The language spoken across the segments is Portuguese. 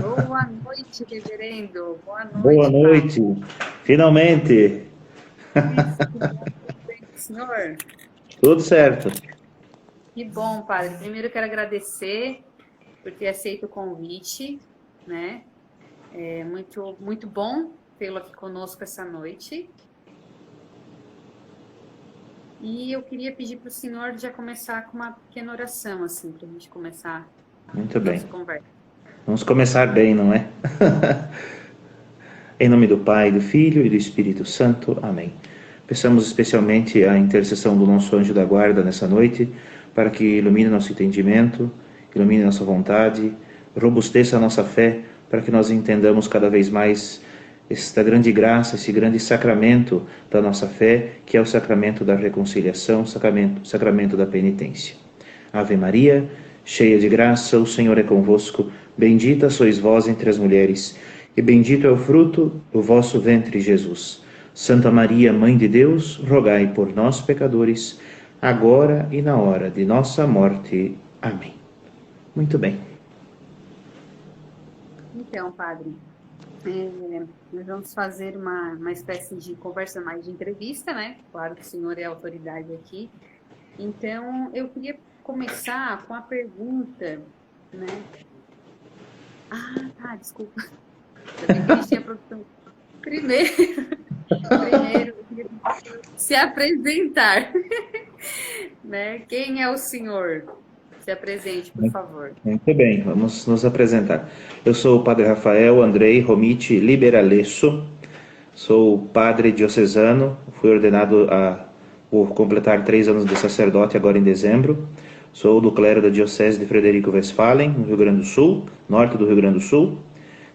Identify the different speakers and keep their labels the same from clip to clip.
Speaker 1: Boa noite, reverendo. Boa
Speaker 2: Boa
Speaker 1: noite,
Speaker 2: noite.
Speaker 1: padre.
Speaker 2: Finalmente,
Speaker 1: Isso, que bom, tudo bem com o senhor?
Speaker 2: tudo certo.
Speaker 1: Que bom, padre. Primeiro eu quero agradecer por ter aceito o convite, né? É muito, muito bom tê-lo aqui conosco essa noite. E eu queria pedir para o senhor já começar com uma pequena oração, assim, para a gente começar
Speaker 2: Muito bem.
Speaker 1: nossa conversa.
Speaker 2: Vamos começar bem, não é? Em nome do Pai, do Filho e do Espírito Santo. Amém. Peçamos especialmente a intercessão do nosso anjo da guarda nessa noite, para que ilumine nosso entendimento, ilumine nossa vontade, robusteça a nossa fé, para que nós entendamos cada vez mais esta grande graça, esse grande sacramento da nossa fé, que é o sacramento da reconciliação, sacramento da penitência. Ave Maria, cheia de graça, o Senhor é convosco. Bendita sois vós entre as mulheres, e bendito é o fruto do vosso ventre, Jesus. Santa Maria, Mãe de Deus, rogai por nós, pecadores, agora e na hora de nossa morte. Amém. Muito bem.
Speaker 1: Então, padre, nós vamos fazer uma espécie de conversa mais de entrevista, né? Claro que o senhor é autoridade aqui. Então, eu queria começar com a pergunta, né? Ah, tá, desculpa. Sabia que a gente tinha produção. Primeiro, primeiro, eu queria se apresentar, né? Quem é o senhor? Se apresente, por favor.
Speaker 2: Muito bem, vamos nos apresentar. Eu sou o Padre Rafael Andrei Romiti Liberalesso, sou padre diocesano, fui ordenado por completar 3 anos de sacerdote agora em dezembro. Sou do clero da Diocese de Frederico Westphalen, no Rio Grande do Sul, norte do Rio Grande do Sul.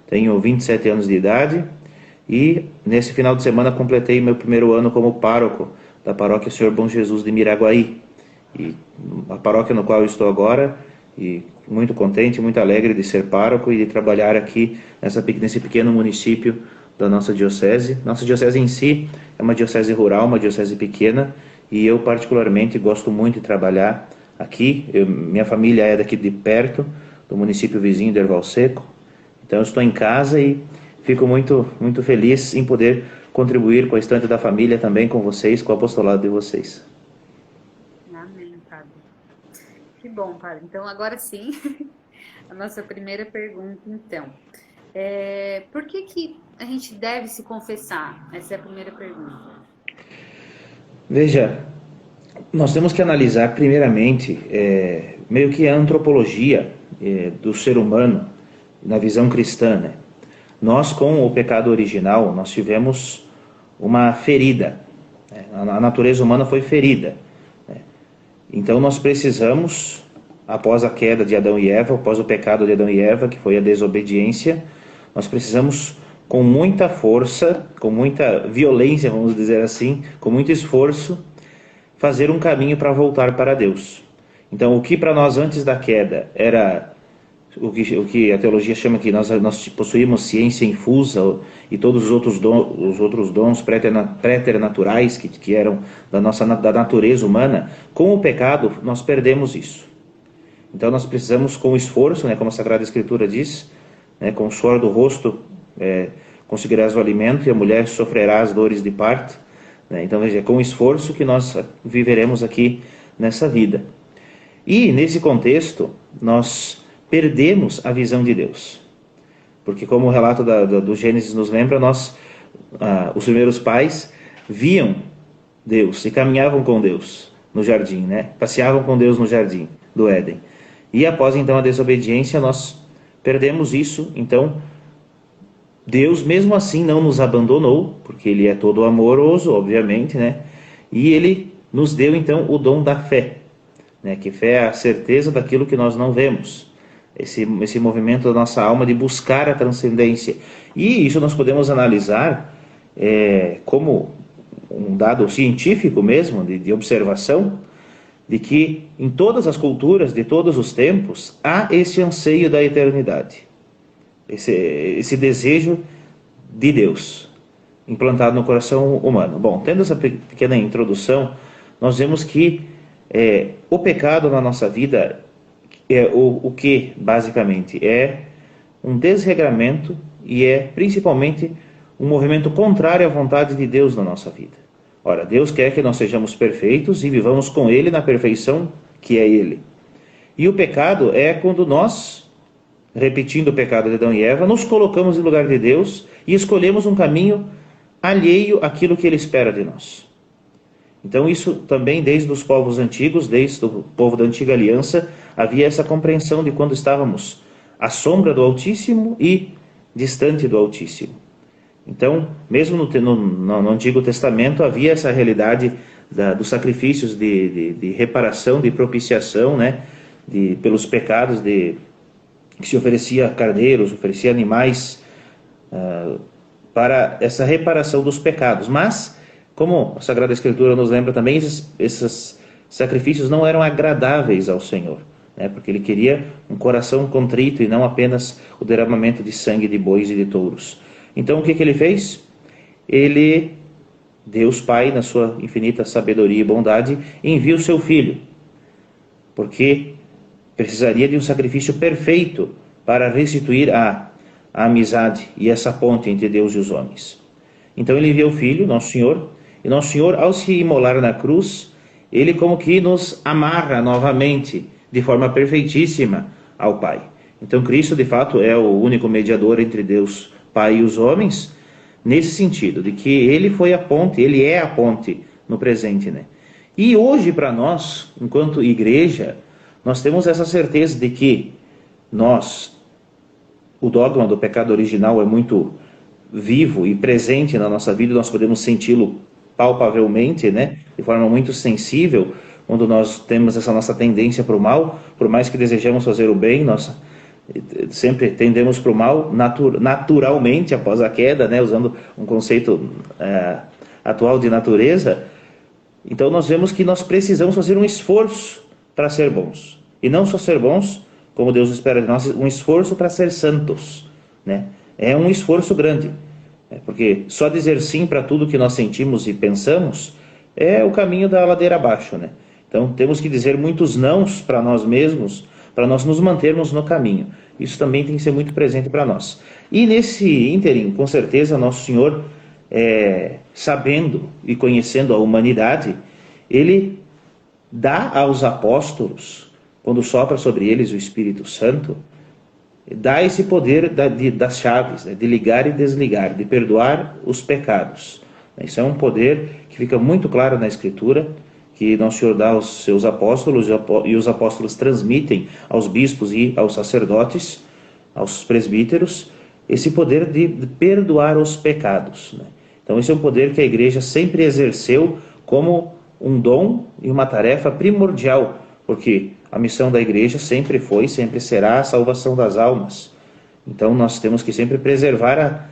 Speaker 2: Tenho 27 anos de idade e nesse final de semana completei meu primeiro ano como pároco da paróquia Senhor Bom Jesus de Miraguaí. E a paróquia no qual eu estou agora, e muito contente, muito alegre de ser pároco e de trabalhar aqui nesse pequeno município da nossa diocese. Nossa diocese em si é uma diocese rural, uma diocese pequena, e eu particularmente gosto muito de trabalhar aqui. Minha família é daqui de perto, do município vizinho de Erval Seco, então eu estou em casa e fico muito, muito feliz em poder contribuir com a estante da família também, com vocês, com o apostolado de vocês.
Speaker 1: Amém, padre. Que bom, padre. Então, agora sim, a nossa primeira pergunta, então. Por que que a gente deve se confessar? Essa é a primeira pergunta.
Speaker 2: Veja, nós temos que analisar primeiramente meio que a antropologia do ser humano na visão cristã, né? Nós, com o pecado original, nós tivemos uma ferida, né? A natureza humana foi ferida, né? Então nós precisamos, após a queda de Adão e Eva, após o pecado de Adão e Eva, que foi a desobediência, nós precisamos com muita força, com muita violência, vamos dizer assim, com muito esforço, fazer um caminho para voltar para Deus. Então, o que para nós antes da queda era o que a teologia chama que nós possuímos ciência infusa e todos os outros dons préternaturais que eram da natureza humana, com o pecado nós perdemos isso. Então nós precisamos, com esforço, né, como a Sagrada Escritura diz, né, com o suor do rosto conseguirás o alimento e a mulher sofrerá as dores de parto. Né? Então veja, é com esforço que nós viveremos aqui nessa vida. E nesse contexto nós perdemos a visão de Deus. Porque como o relato do Gênesis nos lembra, os primeiros pais viam Deus e caminhavam com Deus no jardim, né? Passeavam com Deus no jardim do Éden. E após então a desobediência, nós perdemos isso. Então, Deus mesmo assim não nos abandonou, porque Ele é todo amoroso, obviamente, né? E Ele nos deu então o dom da fé, né? Que fé é a certeza daquilo que nós não vemos. Esse movimento da nossa alma de buscar a transcendência. E isso nós podemos analisar como um dado científico mesmo, de observação, de que em todas as culturas, de todos os tempos, há esse anseio da eternidade. Esse desejo de Deus implantado no coração humano. Bom, tendo essa pequena introdução, nós vemos que o pecado na nossa vida é o que, basicamente, é um desregramento e é principalmente um movimento contrário à vontade de Deus na nossa vida. Ora, Deus quer que nós sejamos perfeitos e vivamos com Ele na perfeição que é Ele. E o pecado é quando nós, repetindo o pecado de Adão e Eva, nos colocamos no lugar de Deus e escolhemos um caminho alheio àquilo que Ele espera de nós. Então isso também desde os povos antigos, desde o povo da antiga aliança, havia essa compreensão de quando estávamos à sombra do Altíssimo e distante do Altíssimo. Então, mesmo no Antigo Testamento, havia essa realidade dos sacrifícios de reparação, de propiciação, né, pelos pecados, que se oferecia carneiros, oferecia animais para essa reparação dos pecados. Mas, como a Sagrada Escritura nos lembra também, esses sacrifícios não eram agradáveis ao Senhor, né, porque Ele queria um coração contrito e não apenas o derramamento de sangue de bois e de touros. Então, o que Ele fez? Deus Pai, na sua infinita sabedoria e bondade, envia o seu Filho, porque precisaria de um sacrifício perfeito para restituir a amizade e essa ponte entre Deus e os homens. Então Ele envia o Filho, Nosso Senhor, e Nosso Senhor, ao se imolar na cruz, Ele como que nos amarra novamente, de forma perfeitíssima, ao Pai. Então Cristo, de fato, é o único mediador entre Deus Pai e os homens, nesse sentido, de que Ele foi a ponte, Ele é a ponte no presente, né? E hoje, para nós, enquanto igreja, nós temos essa certeza de que o dogma do pecado original é muito vivo e presente na nossa vida, nós podemos senti-lo palpavelmente, né? De forma muito sensível, quando nós temos essa nossa tendência para o mal, por mais que desejamos fazer o bem, nós sempre tendemos para o mal naturalmente após a queda, né, usando um conceito atual de natureza. Então nós vemos que nós precisamos fazer um esforço para ser bons, e não só ser bons, como Deus espera de nós, um esforço para ser santos, né? É um esforço grande, porque só dizer sim para tudo que nós sentimos e pensamos é o caminho da ladeira abaixo, né? Então temos que dizer muitos nãos para nós mesmos, para nós nos mantermos no caminho. Isso também tem que ser muito presente para nós. E nesse ínterim, com certeza, Nosso Senhor, sabendo e conhecendo a humanidade, Ele dá aos apóstolos, quando sopra sobre eles o Espírito Santo, dá esse poder das chaves, né, de ligar e desligar, de perdoar os pecados. Isso é um poder que fica muito claro na Escritura, que Nosso Senhor dá aos seus apóstolos, e os apóstolos transmitem aos bispos e aos sacerdotes, aos presbíteros, esse poder de perdoar os pecados, né? Então esse é um poder que a igreja sempre exerceu como um dom e uma tarefa primordial, porque a missão da igreja sempre foi, sempre será a salvação das almas. Então nós temos que sempre preservar a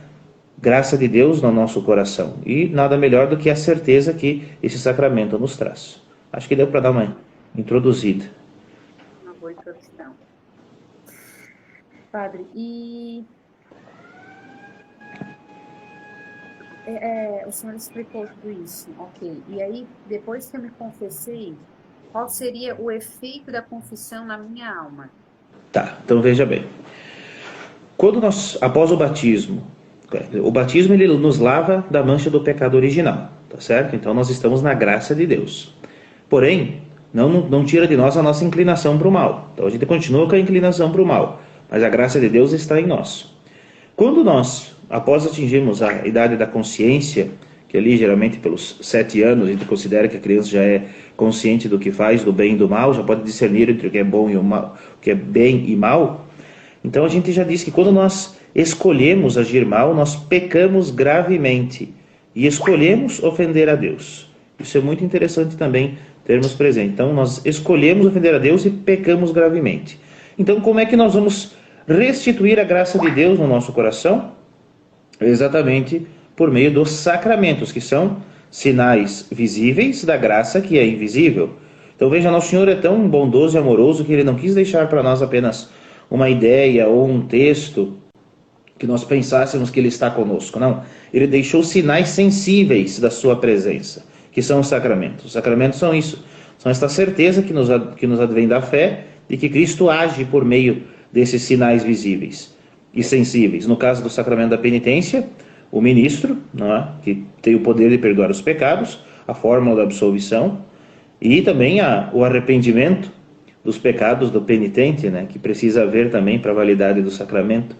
Speaker 2: graça de Deus no nosso coração. E nada melhor do que a certeza que esse sacramento nos traz. Acho que deu para dar uma introduzida.
Speaker 1: Uma boa introdução. Padre, e o senhor explicou tudo isso, ok. E aí, depois que eu me confessei, qual seria o efeito da confissão na minha alma?
Speaker 2: Tá, então veja bem. Quando após o batismo ele nos lava da mancha do pecado original, tá certo? Então nós estamos na graça de Deus. Porém, não tira de nós a nossa inclinação para o mal. Então a gente continua com a inclinação para o mal, mas a graça de Deus está em nós. Quando nós, após atingirmos a idade da consciência, que ali geralmente pelos 7 anos a gente considera que a criança já é consciente do que faz, do bem e do mal, já pode discernir entre o que é bom e o mal, o que é bem e mal. Então a gente já disse que quando nós escolhemos agir mal, nós pecamos gravemente e escolhemos ofender a Deus. Isso é muito interessante também termos presente. Então nós escolhemos ofender a Deus e pecamos gravemente. Então como é que nós vamos restituir a graça de Deus no nosso coração? Exatamente por meio dos sacramentos, que são sinais visíveis da graça que é invisível. Então veja, Nosso Senhor é tão bondoso e amoroso que Ele não quis deixar para nós apenas uma ideia ou um texto que nós pensássemos que Ele está conosco. Não, Ele deixou sinais sensíveis da sua presença, que são os sacramentos. Os sacramentos são isso, são esta certeza que nos advém da fé de que Cristo age por meio desses sinais visíveis. e sensíveis. No caso do sacramento da penitência, o ministro, não é? Que tem o poder de perdoar os pecados, a fórmula da absolvição, e também o arrependimento dos pecados do penitente, né? Que precisa haver também para a validade do sacramento.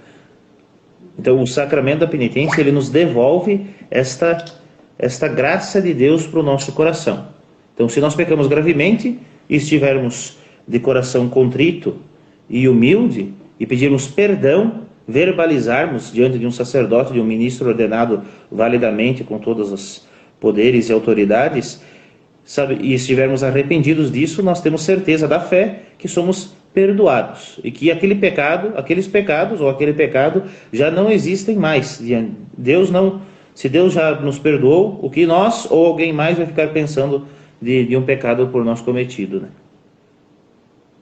Speaker 2: Então, o sacramento da penitência, ele nos devolve esta graça de Deus para o nosso coração. Então, se nós pecamos gravemente e estivermos de coração contrito e humilde e pedirmos perdão, verbalizarmos diante de um sacerdote, de um ministro ordenado validamente com todos os poderes e autoridades, sabe, e estivermos arrependidos disso, nós temos certeza da fé que somos perdoados e que aqueles pecados ou aquele pecado já não existem mais. Deus não, se Deus já nos perdoou, o que nós ou alguém mais vai ficar pensando de um pecado por nós cometido, né?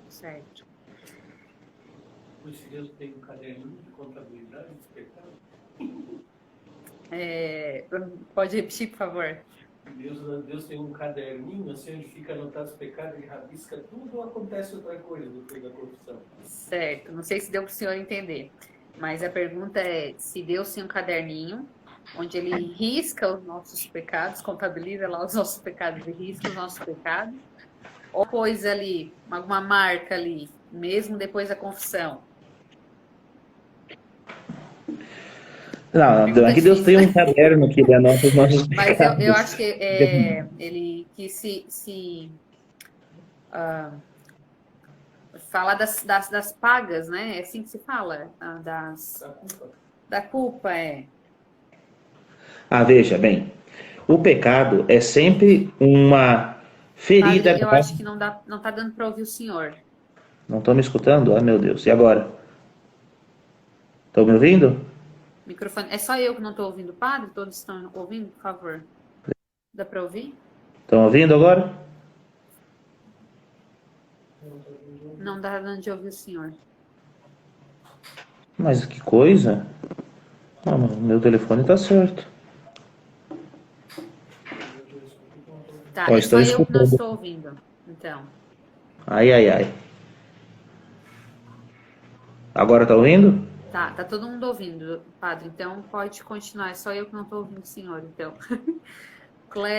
Speaker 1: Certo.
Speaker 3: Pois Deus tem um caderninho de contabilidade dos pecados.
Speaker 1: Pode repetir, por favor?
Speaker 3: Deus tem um caderninho, assim, onde fica anotado os pecados, ele rabisca tudo ou acontece outra coisa depois da confissão?
Speaker 1: Certo, não sei se deu para o senhor entender, mas a pergunta é se Deus tem um caderninho onde ele risca os nossos pecados, contabiliza lá os nossos pecados e risca os nossos pecados, ou pôs ali alguma marca ali, mesmo depois da confissão.
Speaker 2: Não é que Deus tem um caderno que ele anota os nossos
Speaker 1: Mas
Speaker 2: pecados.
Speaker 1: eu acho que ele que se fala das pagas, né? É assim que se fala, da culpa,
Speaker 2: Veja, bem, o pecado é sempre uma ferida.
Speaker 1: Padre, eu acho que não tá dando para ouvir o senhor.
Speaker 2: Não estão me escutando? Ah, meu Deus. E agora? Estão me ouvindo?
Speaker 1: Microfone. É só eu que não estou ouvindo, padre? Todos estão ouvindo, por favor? Dá para ouvir?
Speaker 2: Estão ouvindo agora?
Speaker 1: Não dá de ouvir o senhor.
Speaker 2: Mas que coisa. Meu telefone está certo.
Speaker 1: Tá, é só eu que não estou ouvindo. Então.
Speaker 2: Ai. Agora está ouvindo?
Speaker 1: Tá todo mundo ouvindo, padre. Então pode continuar. É só eu que não estou ouvindo o senhor, então.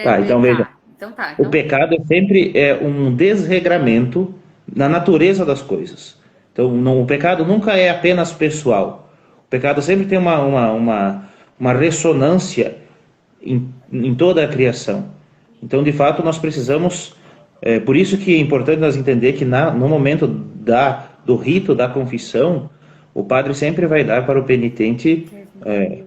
Speaker 2: Tá, então veja.
Speaker 1: Então tá.
Speaker 2: O pecado é sempre um desregramento na natureza das coisas. Então, o pecado nunca é apenas pessoal. O pecado sempre tem uma ressonância em toda a criação. Então, de fato, nós precisamos... por isso que é importante nós entender que no momento do rito da confissão, o padre sempre vai dar para o penitente,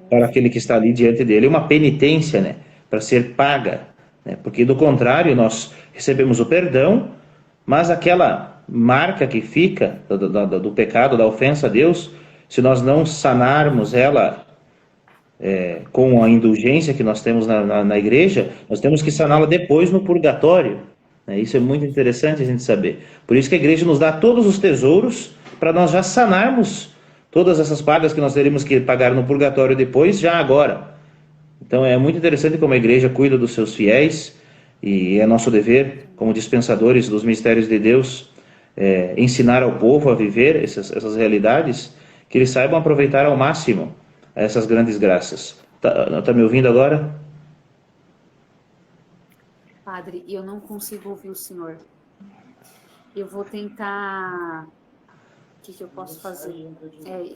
Speaker 2: para aquele que está ali diante dele, uma penitência, né, para ser paga. Né, porque, do contrário, nós recebemos o perdão, mas aquela marca que fica do pecado, da ofensa a Deus, se nós não sanarmos ela com a indulgência que nós temos na igreja, nós temos que saná-la depois no purgatório. Isso é muito interessante a gente saber. Por isso que a igreja nos dá todos os tesouros para nós já sanarmos todas essas pagas que nós teremos que pagar no purgatório depois, já agora. Então é muito interessante como a igreja cuida dos seus fiéis e é nosso dever, como dispensadores dos mistérios de Deus, ensinar ao povo a viver essas realidades, que eles saibam aproveitar ao máximo essas grandes graças. Tá me ouvindo agora?
Speaker 1: Padre, eu não consigo ouvir o senhor. Eu vou tentar... O que eu posso fazer?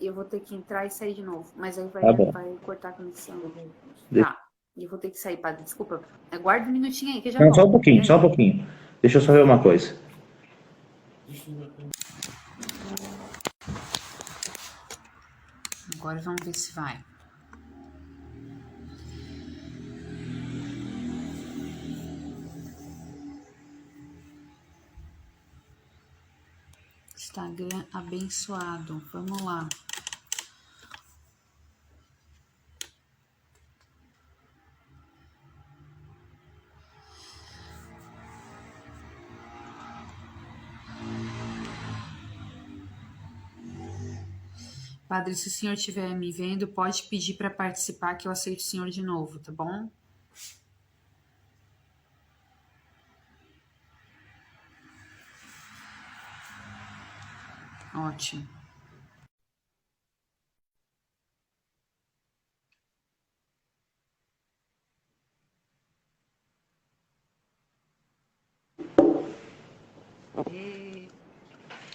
Speaker 1: Eu vou ter que entrar e sair de novo, mas aí vai cortar a conexão. Tá, eu vou ter que sair, padre, desculpa. Aguarda um minutinho aí que eu já volto.
Speaker 2: Só um pouquinho. Deixa eu só ver uma coisa.
Speaker 1: Agora vamos ver se vai. Instagram abençoado. Vamos lá. Padre, se o senhor estiver me vendo, pode pedir para participar que eu aceito o senhor de novo, tá bom? Ótimo.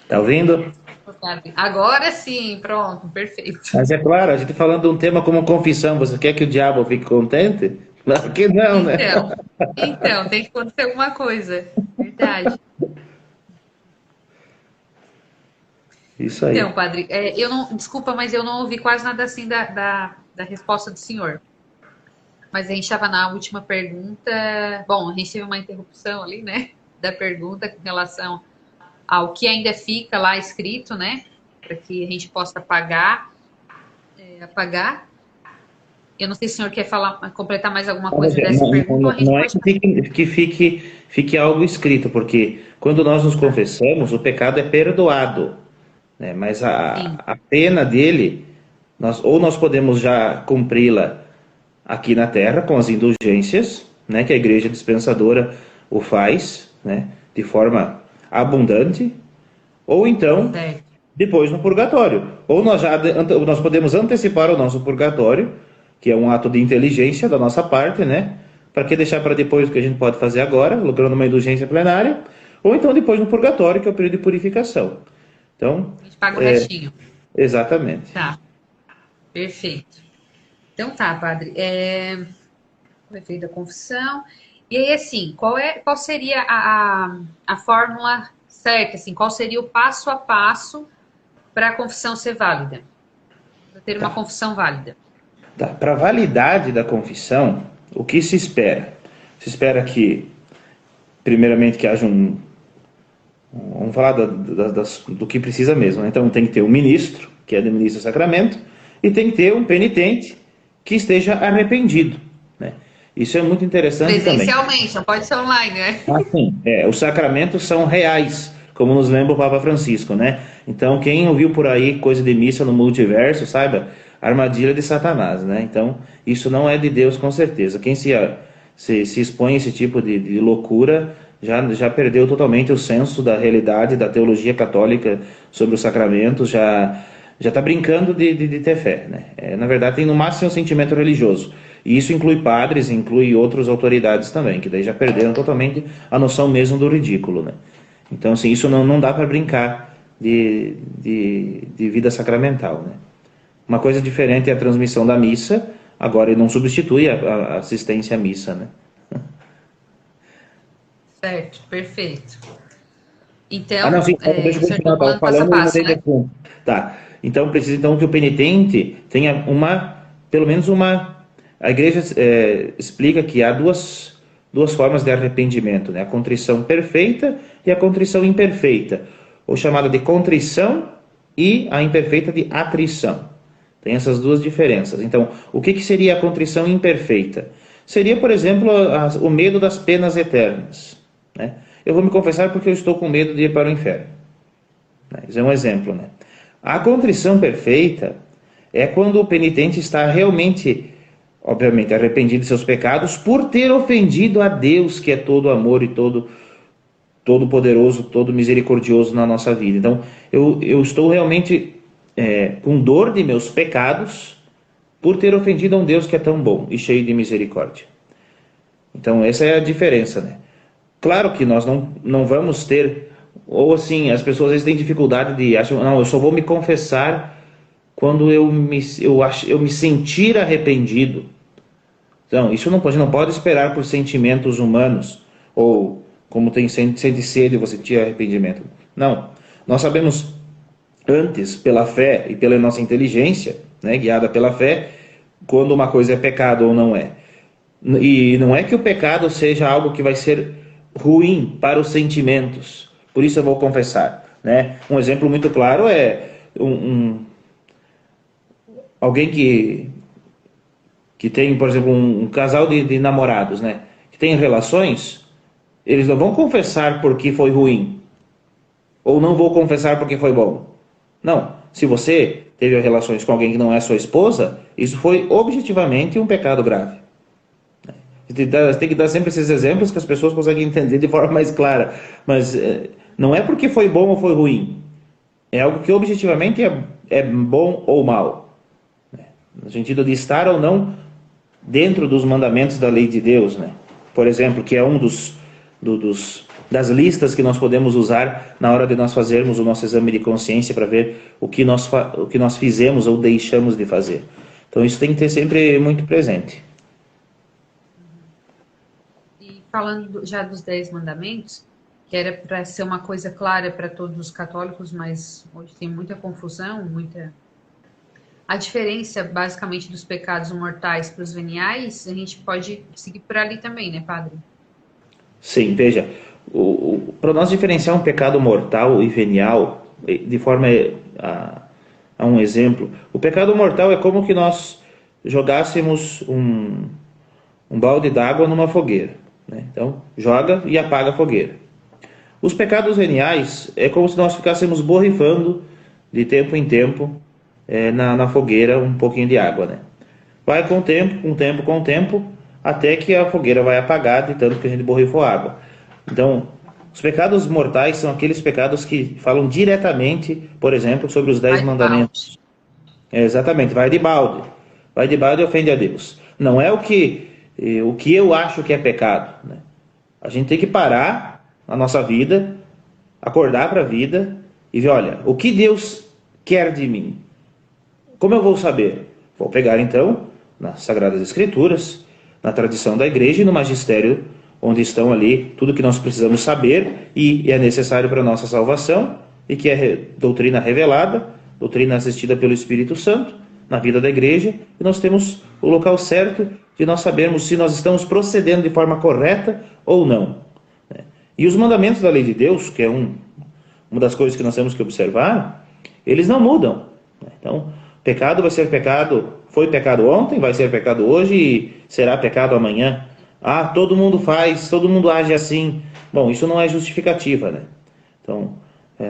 Speaker 2: Tá ouvindo?
Speaker 1: Agora sim, pronto, perfeito.
Speaker 2: Mas é claro, a gente falando de um tema como confissão, você quer que o diabo fique contente? Claro que não, né?
Speaker 1: Então, tem que acontecer alguma coisa. Verdade.
Speaker 2: Isso aí.
Speaker 1: Então, padre, desculpa, mas eu não ouvi quase nada assim da resposta do senhor. Mas a gente estava na última pergunta. Bom, a gente teve uma interrupção ali, né? Da pergunta com relação ao que ainda fica lá escrito, né? Para que a gente possa apagar. Eu não sei se o senhor quer completar mais alguma coisa dessa pergunta. Ou a gente
Speaker 2: Não é
Speaker 1: pode...
Speaker 2: que fique algo escrito, porque quando nós nos confessamos, o pecado é perdoado, né? Mas a pena dele, nós podemos já cumpri-la aqui na Terra com as indulgências, né, que a Igreja Dispensadora o faz, né, de forma abundante, ou então depois no purgatório. Ou nós podemos antecipar o nosso purgatório, que é um ato de inteligência da nossa parte, né, para que deixar para depois o que a gente pode fazer agora, lucrando uma indulgência plenária, ou então depois no purgatório, que é o período de purificação. Então,
Speaker 1: a gente paga o restinho.
Speaker 2: Exatamente.
Speaker 1: Tá, perfeito. Então tá, padre. O efeito da confissão. E aí, assim, qual seria a fórmula certa? Assim, qual seria o passo a passo para a confissão ser válida? Para ter uma confissão válida?
Speaker 2: Tá. Para a validade da confissão, o que se espera? Se espera que, primeiramente, que haja vamos falar do que precisa mesmo, né? Então tem que ter um ministro, que administra o sacramento, e tem que ter um penitente que esteja arrependido, né? Isso é muito interessante também.
Speaker 1: Presencialmente, não pode ser online, né?
Speaker 2: Sim. Os sacramentos são reais, como nos lembra o Papa Francisco, né? Então, quem ouviu por aí coisa de missa no multiverso, saiba, armadilha de Satanás, né? Então, isso não é de Deus com certeza. Quem se expõe a esse tipo de loucura já perdeu totalmente o senso da realidade da teologia católica sobre os sacramentos, já está brincando de ter fé, né? Na verdade, tem no máximo um sentimento religioso. E isso inclui padres, inclui outras autoridades também, que daí já perderam totalmente a noção mesmo do ridículo, né? Então, assim, isso não dá para brincar de vida sacramental, né? Uma coisa diferente é a transmissão da missa, agora ele não substitui a assistência à missa, né?
Speaker 1: Certo, perfeito. Então,
Speaker 2: não, sim, deixa eu continuar, falando passo, né? Tá. Então, precisa então que o penitente tenha pelo menos uma... A Igreja explica que há duas formas de arrependimento, né? A contrição perfeita e a contrição imperfeita, ou chamada de contrição e a imperfeita de atrição. Tem essas duas diferenças. Então, o que seria a contrição imperfeita? Seria, por exemplo, o medo das penas eternas, né? Eu vou me confessar porque eu estou com medo de ir para o inferno. Isso é um exemplo, né? A contrição perfeita é quando o penitente está realmente, obviamente, arrependido de seus pecados por ter ofendido a Deus, que é todo amor e todo poderoso, todo misericordioso na nossa vida. Então, eu estou realmente com dor de meus pecados por ter ofendido a um Deus que é tão bom e cheio de misericórdia. Então, essa é a diferença, né? Claro que nós não vamos ter, ou assim, as pessoas às vezes têm dificuldade de achar, não, eu só vou me confessar quando eu me sentir arrependido. Então, isso não pode esperar por sentimentos humanos, ou como sente sede você sentir arrependimento. Não, nós sabemos antes, pela fé e pela nossa inteligência, né, guiada pela fé, quando uma coisa é pecado ou não é. E não é que o pecado seja algo que vai ser ruim para os sentimentos, por isso eu vou confessar, né? Um exemplo muito claro é alguém que tem, por exemplo, um casal de namorados, né? Que tem relações, eles não vão confessar porque foi ruim, ou não vou confessar porque foi bom. Não, se você teve relações com alguém que não é sua esposa, isso foi objetivamente um pecado grave. Tem que dar sempre esses exemplos que as pessoas conseguem entender de forma mais clara. Mas não é porque foi bom ou foi ruim. É algo que objetivamente é bom ou mal. No sentido de estar ou não dentro dos mandamentos da lei de Deus, né? Por exemplo, que é um dos das listas que nós podemos usar na hora de nós fazermos o nosso exame de consciência para ver o que nós fizemos ou deixamos de fazer. Então isso tem que ter sempre muito presente.
Speaker 1: E falando já dos 10 mandamentos, que era para ser uma coisa clara para todos os católicos, mas hoje tem muita confusão, a diferença basicamente dos pecados mortais para os veniais, a gente pode seguir por ali também, né, padre?
Speaker 2: Sim, veja, para nós diferenciar um pecado mortal e venial, de forma a um exemplo, o pecado mortal é como que nós jogássemos um balde d'água numa fogueira, né? Então, joga e apaga a fogueira. Os pecados veniais é como se nós ficássemos borrifando de tempo em tempo na fogueira um pouquinho de água, né? Vai com o tempo, até que a fogueira vai apagar de tanto que a gente borrifou água. Então, os pecados mortais são aqueles pecados que falam diretamente, por exemplo, sobre os 10 mandamentos. Exatamente, vai de balde e ofende a Deus. Não é o que eu acho que é pecado, né? A gente tem que parar a nossa vida, acordar para a vida e ver, olha, o que Deus quer de mim? Como eu vou saber? Vou pegar então nas Sagradas Escrituras, na tradição da igreja e no magistério, onde estão ali tudo que nós precisamos saber e é necessário para a nossa salvação, e que é doutrina revelada, doutrina assistida pelo Espírito Santo, na vida da igreja, e nós temos o local certo de nós sabermos se nós estamos procedendo de forma correta ou não. E os mandamentos da lei de Deus, que é uma das coisas que nós temos que observar, eles não mudam. Então, pecado vai ser pecado, foi pecado ontem, vai ser pecado hoje e será pecado amanhã. Ah, todo mundo faz, todo mundo age assim. Bom, isso não é justificativa, né? Então,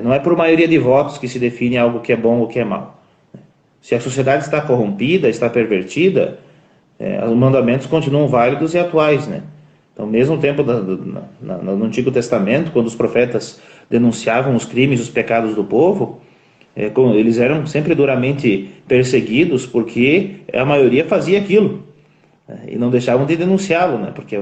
Speaker 2: não é por maioria de votos que se define algo que é bom ou que é mal. Se a sociedade está corrompida, está pervertida, os mandamentos continuam válidos e atuais, né? Então, mesmo no tempo no Antigo Testamento, quando os profetas denunciavam os crimes e os pecados do povo, eles eram sempre duramente perseguidos porque a maioria fazia aquilo, né? E não deixavam de denunciá-lo, né? Porque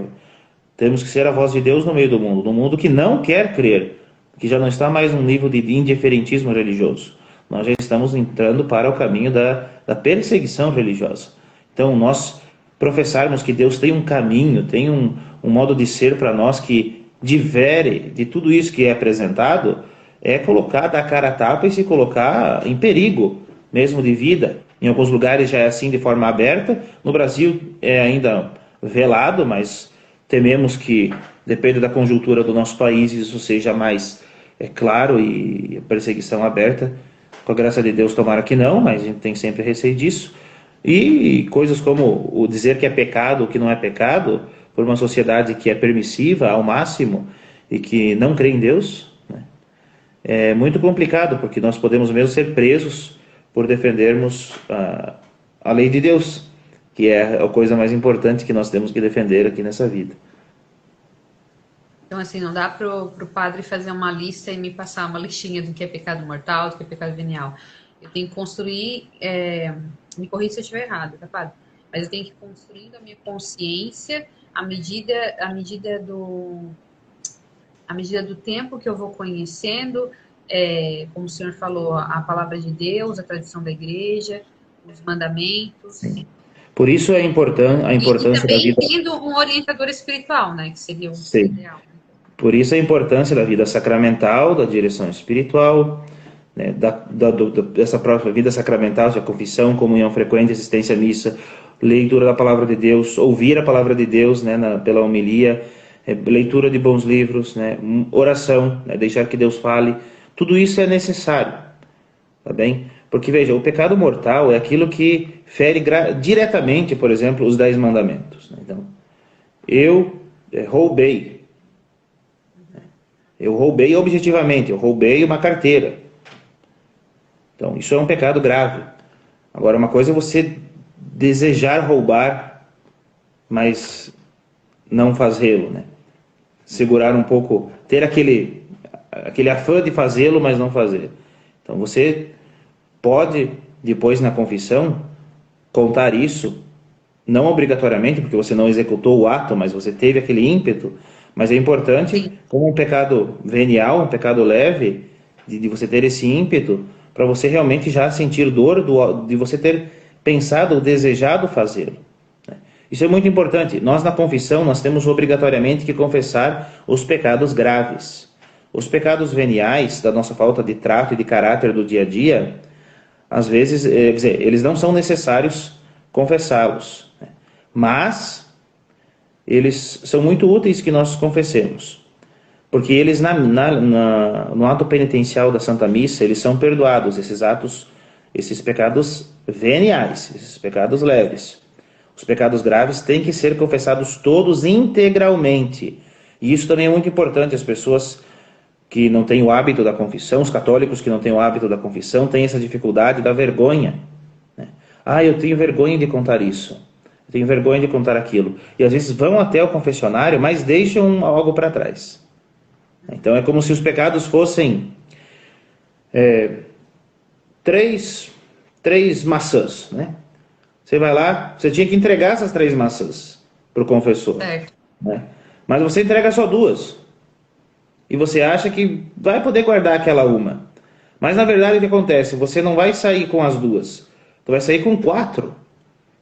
Speaker 2: temos que ser a voz de Deus no meio do mundo, num mundo que não quer crer, que já não está mais num nível de indiferentismo religioso. Nós já estamos entrando para o caminho da perseguição religiosa. Então, nós professarmos que Deus tem um caminho, tem um modo de ser para nós que difere de tudo isso que é apresentado, é colocar, dar cara a tapa e se colocar em perigo mesmo de vida. Em alguns lugares já é assim de forma aberta, no Brasil é ainda velado, mas tememos que, depende da conjuntura do nosso país, isso seja mais claro e a perseguição aberta. Com a graça de Deus, tomara que não, mas a gente tem sempre receio disso. E coisas como o dizer que é pecado ou que não é pecado, por uma sociedade que é permissiva ao máximo e que não crê em Deus, né? É muito complicado, porque nós podemos mesmo ser presos por defendermos a lei de Deus, que é a coisa mais importante que nós temos que defender aqui nessa vida.
Speaker 1: Então, assim, não dá pro padre fazer uma lista e me passar uma listinha do que é pecado mortal, do que é pecado venial. Eu tenho que construir, me corrija se eu estiver errado, tá, padre? Mas eu tenho que ir construindo a minha consciência à medida do tempo que eu vou conhecendo, como o senhor falou, a palavra de Deus, a tradição da igreja, os mandamentos.
Speaker 2: Sim. Por isso a importância da vida.
Speaker 1: Tendo um orientador espiritual, né, que seria o ideal.
Speaker 2: Por isso a importância da vida sacramental, da direção espiritual, né, dessa própria vida sacramental, a confissão, comunhão frequente, assistência à missa, leitura da palavra de Deus, ouvir a palavra de Deus, né, pela homilia, leitura de bons livros, né, oração, né, deixar que Deus fale. Tudo isso é necessário, tá bem? Porque, veja, o pecado mortal é aquilo que fere diretamente, por exemplo, os 10 mandamentos, né? Então, eu roubei. Eu roubei objetivamente, eu roubei uma carteira. Então, isso é um pecado grave. Agora, uma coisa é você desejar roubar, mas não fazê-lo, né? Segurar um pouco, ter aquele afã de fazê-lo, mas não fazer. Então, você pode, depois na confissão, contar isso, não obrigatoriamente, porque você não executou o ato, mas você teve aquele ímpeto, Mas é importante,
Speaker 1: Sim.
Speaker 2: como um pecado venial, um pecado leve, de você ter esse ímpeto, para você realmente já sentir dor de você ter pensado ou desejado fazê-lo. Isso é muito importante. Nós, na confissão, nós temos obrigatoriamente que confessar os pecados graves. Os pecados veniais, da nossa falta de trato e de caráter do dia a dia, às vezes, quer dizer, eles não são necessários confessá-los, né? Mas eles são muito úteis que nós confessemos, porque eles no ato penitencial da Santa Missa, eles são perdoados, esses pecados veniais, esses pecados leves. Os pecados graves têm que ser confessados todos integralmente. E isso também é muito importante. As pessoas que não têm o hábito da confissão, os católicos que não têm o hábito da confissão, têm essa dificuldade da vergonha, né? Ah, eu tenho vergonha de contar isso, eu tenho vergonha de contar aquilo. E às vezes vão até o confessionário, mas deixam algo para trás. Então é como se os pecados fossem três maçãs, né? Você vai lá, você tinha que entregar essas 3 maçãs para o confessor, né? Mas você entrega só 2. E você acha que vai poder guardar aquela uma. Mas na verdade o que acontece? Você não vai sair com as 2. Você vai sair com 4.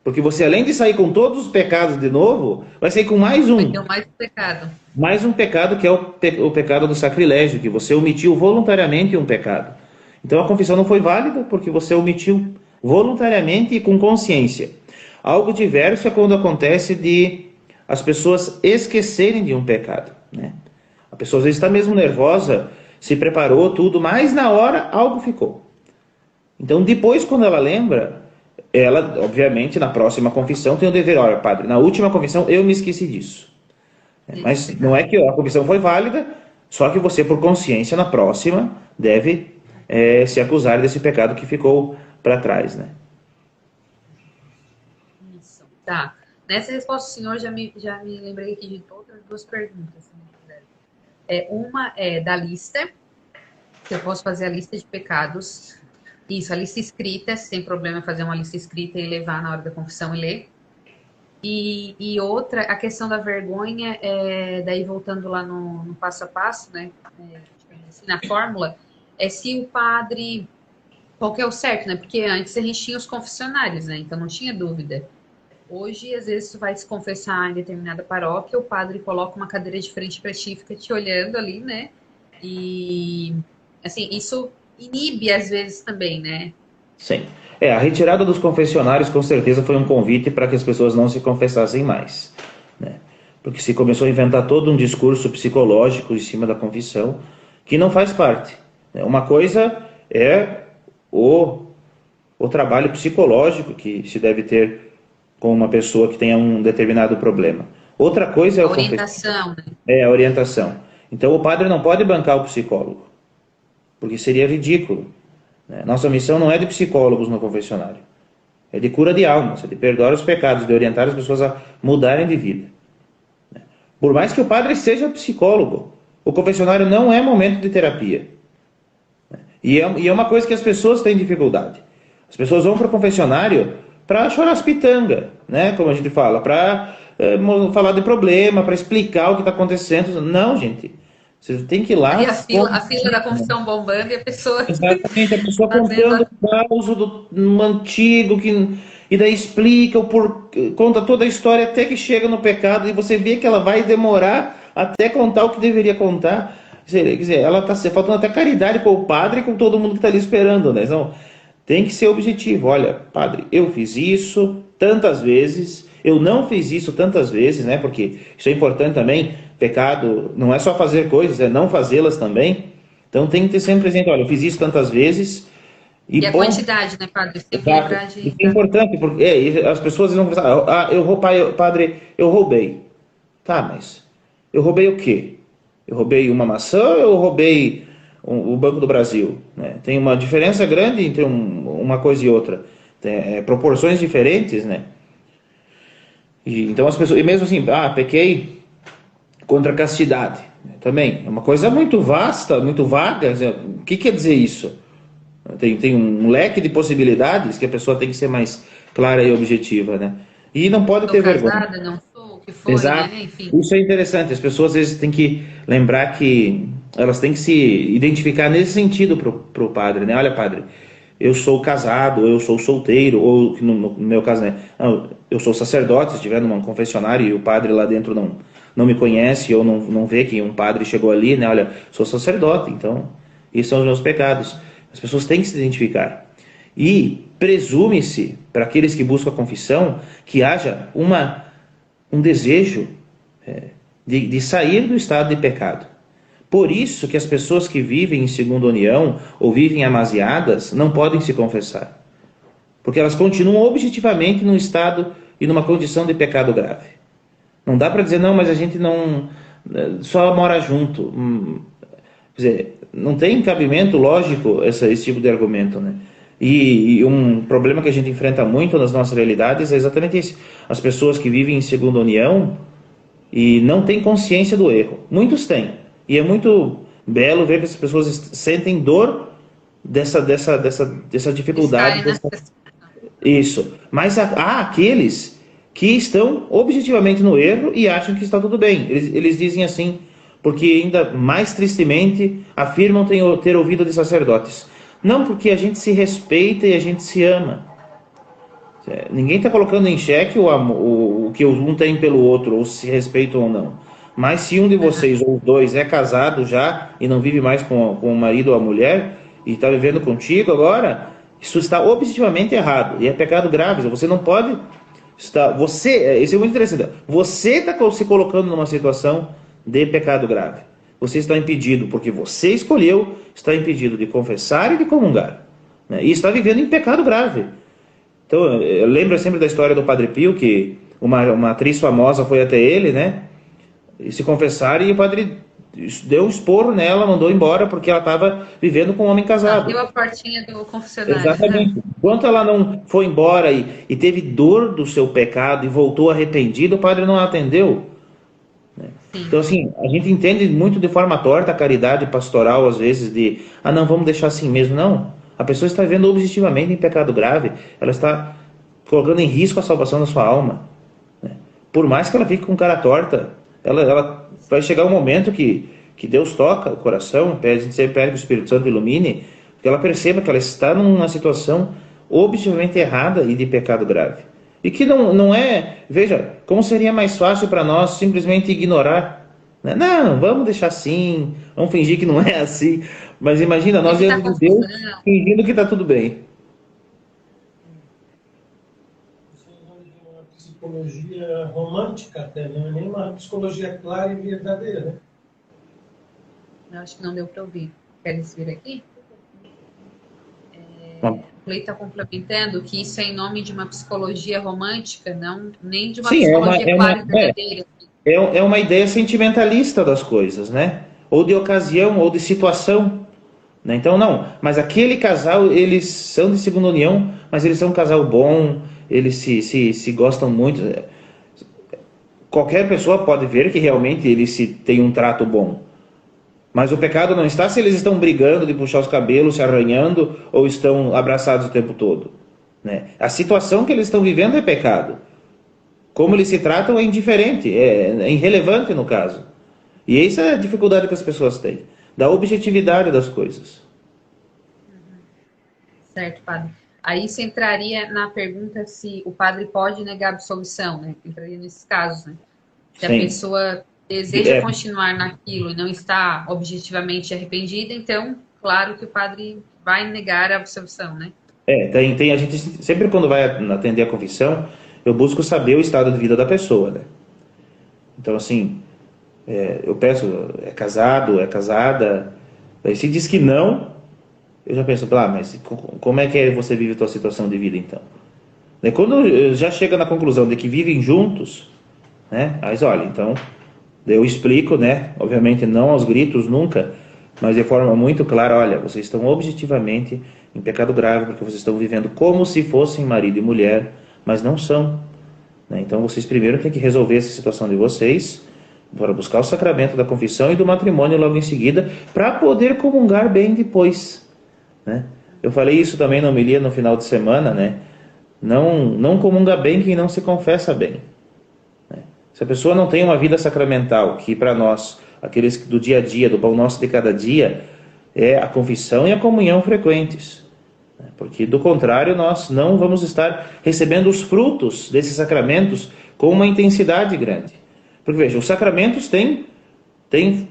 Speaker 2: Porque você, além de sair com todos os pecados de novo, vai sair com mais um.
Speaker 1: Vai ter mais pecado.
Speaker 2: Mais um pecado, que é o pecado do sacrilégio, que você omitiu voluntariamente um pecado. Então a confissão não foi válida porque você omitiu voluntariamente e com consciência. Algo diverso é quando acontece de as pessoas esquecerem de um pecado, né? A pessoa às vezes está mesmo nervosa, se preparou tudo, mas na hora algo ficou. Então depois, quando ela lembra, ela, obviamente, na próxima confissão tem o dever, olha, padre, na última confissão eu me esqueci disso. Mas não é que a confissão foi válida, só que você, por consciência, na próxima, deve se acusar desse pecado que ficou para trás, né?
Speaker 1: Isso. Tá. Nessa resposta, o senhor já me lembrei aqui de outras 2 perguntas. Uma é da lista, que eu posso fazer a lista de pecados. Isso, a lista escrita, sem problema fazer uma lista escrita e levar na hora da confissão e ler. E outra, a questão da vergonha, daí voltando lá no passo a passo, né? Na fórmula, se o padre... Qual que é o certo, né? Porque antes a gente tinha os confessionários, né? Então não tinha dúvida. Hoje, às vezes, tu vai se confessar em determinada paróquia, o padre coloca uma cadeira de frente para ti, fica te olhando ali, né? E, assim, isso inibe às vezes também, né?
Speaker 2: Sim. A retirada dos confessionários, com certeza, foi um convite para que as pessoas não se confessassem mais, né? Porque se começou a inventar todo um discurso psicológico em cima da confissão, que não faz parte, né? Uma coisa é o trabalho psicológico que se deve ter com uma pessoa que tenha um determinado problema. Outra coisa é
Speaker 1: a orientação,
Speaker 2: né? A orientação. Então o padre não pode bancar o psicólogo, porque seria ridículo, né? Nossa missão não é de psicólogos no confessionário, é de cura de almas, é de perdoar os pecados, de orientar as pessoas a mudarem de vida, né? Por mais que o padre seja psicólogo, o confessionário não é momento de terapia, né? E é uma coisa que as pessoas têm dificuldade. As pessoas vão para o confessionário para chorar as pitangas, né? Como a gente fala, para falar de problema, para explicar o que está acontecendo. Não, gente. Você tem que ir lá...
Speaker 1: E a fila da confissão bombando e a pessoa...
Speaker 2: Exatamente, a pessoa contando o caos do antigo, e daí explica, conta toda a história até que chega no pecado, e você vê que ela vai demorar até contar o que deveria contar. Quer dizer, ela está faltando até caridade com o padre e com todo mundo que está ali esperando, né? Então, tem que ser objetivo. Olha, padre, eu fiz isso tantas vezes, eu não fiz isso tantas vezes, né? Porque isso é importante também. Pecado não é só fazer coisas, é não fazê-las também. Então tem que ter sempre presente, olha, eu fiz isso tantas vezes.
Speaker 1: E a quantidade, né, padre? Sempre lembrar de...
Speaker 2: Isso é importante, porque as pessoas vão pensar, padre, eu roubei. Tá, mas eu roubei o quê? Eu roubei uma maçã ou eu roubei o Banco do Brasil, né? Tem uma diferença grande entre uma coisa e outra. Tem proporções diferentes, né? Então as pessoas... E mesmo assim, pequei contra a castidade. Também é uma coisa muito vasta, muito vaga. O que quer dizer isso? Tem um leque de possibilidades que a pessoa tem que ser mais clara e objetiva, né? E não pode ter vergonha.
Speaker 1: Não sou. que foi,
Speaker 2: Exato.
Speaker 1: né? Enfim.
Speaker 2: Isso é interessante. As pessoas às vezes têm que lembrar que elas têm que se identificar nesse sentido para o padre, né? Olha, padre, eu sou casado, ou eu sou solteiro, ou no meu caso, né? Não, eu sou sacerdote, se estiver num confessionário e o padre lá dentro não me conhece, ou não vê que um padre chegou ali, né? Olha, sou sacerdote, então, esses são os meus pecados. As pessoas têm que se identificar. E presume-se, para aqueles que buscam a confissão, que haja um desejo de sair do estado de pecado. Por isso que as pessoas que vivem em segunda união ou vivem amasiadas não podem se confessar. Porque elas continuam objetivamente num estado e numa condição de pecado grave. Não dá para dizer, não, mas a gente não só mora junto. Quer dizer, não tem cabimento lógico esse tipo de argumento, né? E um problema que a gente enfrenta muito nas nossas realidades é exatamente isso. As pessoas que vivem em segunda união e não têm consciência do erro. Muitos têm. E é muito belo ver que as pessoas sentem dor dessa dificuldade. Isso. Mas há aqueles que estão objetivamente no erro e acham que está tudo bem. Eles dizem assim, porque ainda mais tristemente afirmam ter ouvido de sacerdotes. Não, porque a gente se respeita e a gente se ama. Ninguém está colocando em xeque o que um tem pelo outro, ou se respeitam ou não. Mas se um de vocês, ou os dois, é casado já e não vive mais com o marido ou a mulher, e está vivendo contigo agora, isso está objetivamente errado. E é pecado grave. Você não pode estar... isso é muito interessante. Você está se colocando numa situação de pecado grave. Você está impedido, porque você escolheu, está impedido de confessar e de comungar. Né? E está vivendo em pecado grave. Então, eu lembro sempre da história do Padre Pio, que uma atriz famosa foi até ele, né? E se confessar, e o padre deu um esporro nela, mandou embora, porque ela estava vivendo com um homem casado.
Speaker 1: Abriu a portinha do confessionário.
Speaker 2: Exatamente. Enquanto ela não foi embora e teve dor do seu pecado e voltou arrependida, o padre não a atendeu. Né? Então, assim, a gente entende muito de forma torta a caridade pastoral, às vezes, de, não, vamos deixar assim mesmo. Não. A pessoa está vivendo objetivamente em pecado grave, ela está colocando em risco a salvação da sua alma. Né? Por mais que ela fique com cara torta, ela vai chegar um momento que Deus toca o coração, a gente sempre pede que o Espírito Santo ilumine, que ela perceba que ela está numa situação objetivamente errada e de pecado grave. E que não é... Veja, como seria mais fácil para nós simplesmente ignorar. Né? Não, vamos deixar assim, vamos fingir que não é assim. Mas imagina, nós diante de Deus fingindo que está tudo bem.
Speaker 3: Psicologia romântica até, não é nem uma psicologia clara e verdadeira, né?
Speaker 1: Eu acho que não deu para ouvir. Queres vir aqui? O Clay está complementando que isso é em nome de uma psicologia romântica, não nem de uma psicologia clara e verdadeira.
Speaker 2: É uma ideia sentimentalista das coisas, né? Ou de ocasião, ou de situação. Né? Então, não. Mas aquele casal, eles são de segunda união, mas eles são um casal bom, eles se gostam muito. Qualquer pessoa pode ver que realmente eles têm um trato bom. Mas o pecado não está se eles estão brigando de puxar os cabelos, se arranhando, ou estão abraçados o tempo todo. Né? A situação que eles estão vivendo é pecado. Como eles se tratam é indiferente, é irrelevante no caso. E essa é a dificuldade que as pessoas têm, da objetividade das coisas.
Speaker 1: Certo, padre. Aí você entraria na pergunta se o padre pode negar a absolvição, né? Entraria nesses casos, né? Se Sim. A pessoa deseja continuar naquilo e não está objetivamente arrependida, então, claro que o padre vai negar a absolvição, né?
Speaker 2: Tem a gente sempre quando vai atender a confissão, eu busco saber o estado de vida da pessoa, né? Então, assim, eu peço, é casado, é casada, aí se diz que não, eu já penso, mas como é que você vive a tua situação de vida, então? Quando já chega na conclusão de que vivem juntos, né? Mas olha, então, eu explico, né? Obviamente não aos gritos, nunca, mas de forma muito clara, olha, vocês estão objetivamente em pecado grave, porque vocês estão vivendo como se fossem marido e mulher, mas não são. Né? Então, vocês primeiro têm que resolver essa situação de vocês, para buscar o sacramento da confissão e do matrimônio logo em seguida, para poder comungar bem depois. Né? Eu falei isso também na homilia no final de semana, né? Não comunga bem quem não se confessa bem. Né? Se a pessoa não tem uma vida sacramental, que para nós, aqueles do dia a dia, do pão nosso de cada dia, é a confissão e a comunhão frequentes. Porque, do contrário, nós não vamos estar recebendo os frutos desses sacramentos com uma intensidade grande. Porque, veja, os sacramentos têm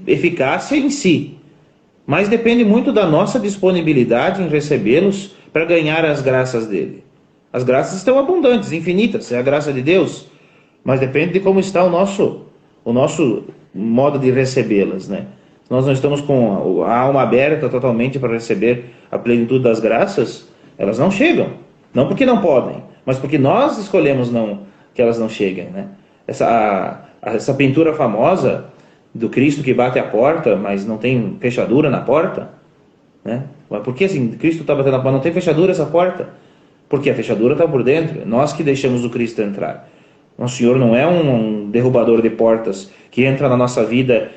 Speaker 2: eficácia em si, mas depende muito da nossa disponibilidade em recebê-los para ganhar as graças dele. As graças estão abundantes, infinitas, é a graça de Deus, mas depende de como está o nosso modo de recebê-las, né? Se nós não estamos com a alma aberta totalmente para receber a plenitude das graças, elas não chegam. Não porque não podem, mas porque nós escolhemos que elas não cheguem, né? Essa pintura famosa do Cristo que bate a porta, mas não tem fechadura na porta, né? Mas por que assim, Cristo está batendo a porta, não tem fechadura essa porta? Porque a fechadura está por dentro, nós que deixamos o Cristo entrar. Nosso Senhor não é um derrubador de portas que entra na nossa vida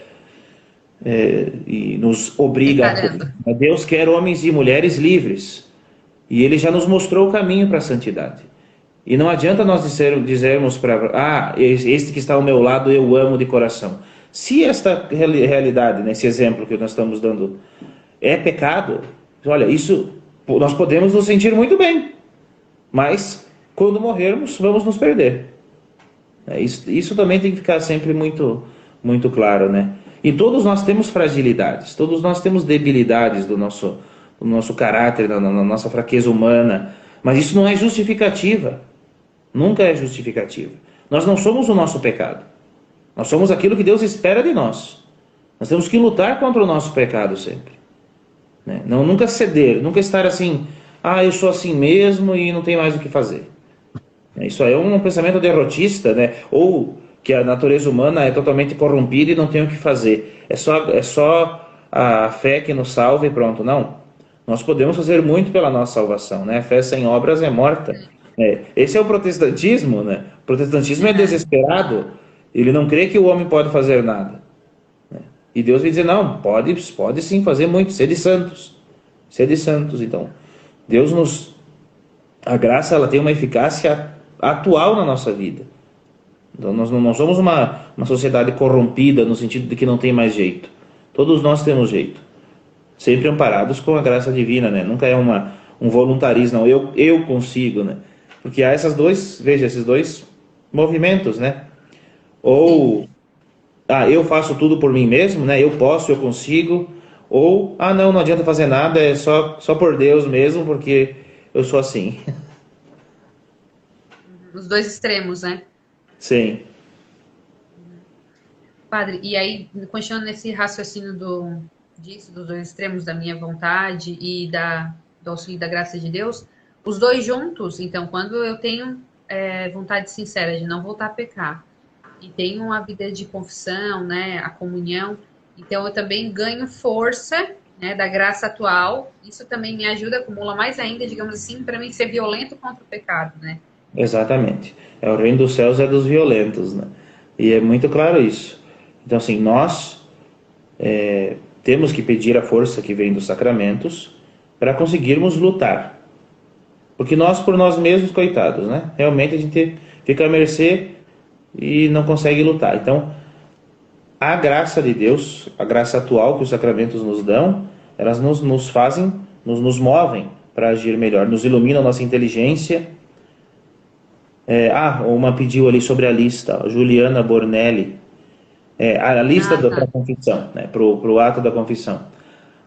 Speaker 2: e nos obriga a... Deus quer homens e mulheres livres, e Ele já nos mostrou o caminho para a santidade. E não adianta nós dizermos para este que está ao meu lado eu amo de coração. Se esta realidade, nesse exemplo que nós estamos dando, é pecado, olha, isso nós podemos nos sentir muito bem, mas quando morrermos vamos nos perder. Isso também tem que ficar sempre muito, muito claro, né? E todos nós temos fragilidades, todos nós temos debilidades do nosso caráter, da nossa fraqueza humana, mas isso não é justificativa, nunca é justificativa. Nós não somos o nosso pecado, nós somos aquilo que Deus espera de nós. Nós temos que lutar contra o nosso pecado sempre, né? Não, nunca ceder, nunca estar assim, eu sou assim mesmo e não tem mais o que fazer. Isso é um pensamento derrotista, né? Ou que a natureza humana é totalmente corrompida e não tem o que fazer. É só a fé que nos salva e pronto. Não. Nós podemos fazer muito pela nossa salvação, né? A fé sem obras é morta. Esse é o protestantismo, né? O protestantismo é desesperado. Ele não crê que o homem pode fazer nada, né? E Deus vai dizer, não, pode sim fazer muito. Sede santos. Sede santos. Então, a graça, ela tem uma eficácia atual na nossa vida. Então nós não somos uma sociedade corrompida no sentido de que não tem mais jeito. Todos nós temos jeito, sempre amparados com a graça divina, né? Nunca é um voluntarismo, não, eu consigo, né? Porque há esses dois movimentos, né? Ou eu faço tudo por mim mesmo, né? Eu posso, eu consigo. Ou não adianta fazer nada, é só por Deus mesmo, porque eu sou assim.
Speaker 1: Os dois extremos, né?
Speaker 2: Sim.
Speaker 1: Padre, e aí, continuando nesse raciocínio dos dois extremos, da minha vontade e do auxílio da graça de Deus, os dois juntos, então, quando eu tenho vontade sincera de não voltar a pecar, e tenho uma vida de confissão, né, a comunhão, então eu também ganho força, né, da graça atual, isso também me ajuda, acumula mais ainda, digamos assim, para mim ser violento contra o pecado, né?
Speaker 2: Exatamente. O reino dos céus é dos violentos, né? E é muito claro isso. Então, assim, nós temos que pedir a força que vem dos sacramentos para conseguirmos lutar. Porque nós, por nós mesmos, coitados, né? Realmente a gente fica à mercê e não consegue lutar. Então, a graça de Deus, a graça atual que os sacramentos nos dão, elas nos fazem, nos movem para agir melhor, nos iluminam a nossa inteligência. Uma pediu ali sobre a lista, Juliana Bornelli, a lista da confissão, né, para o ato da confissão.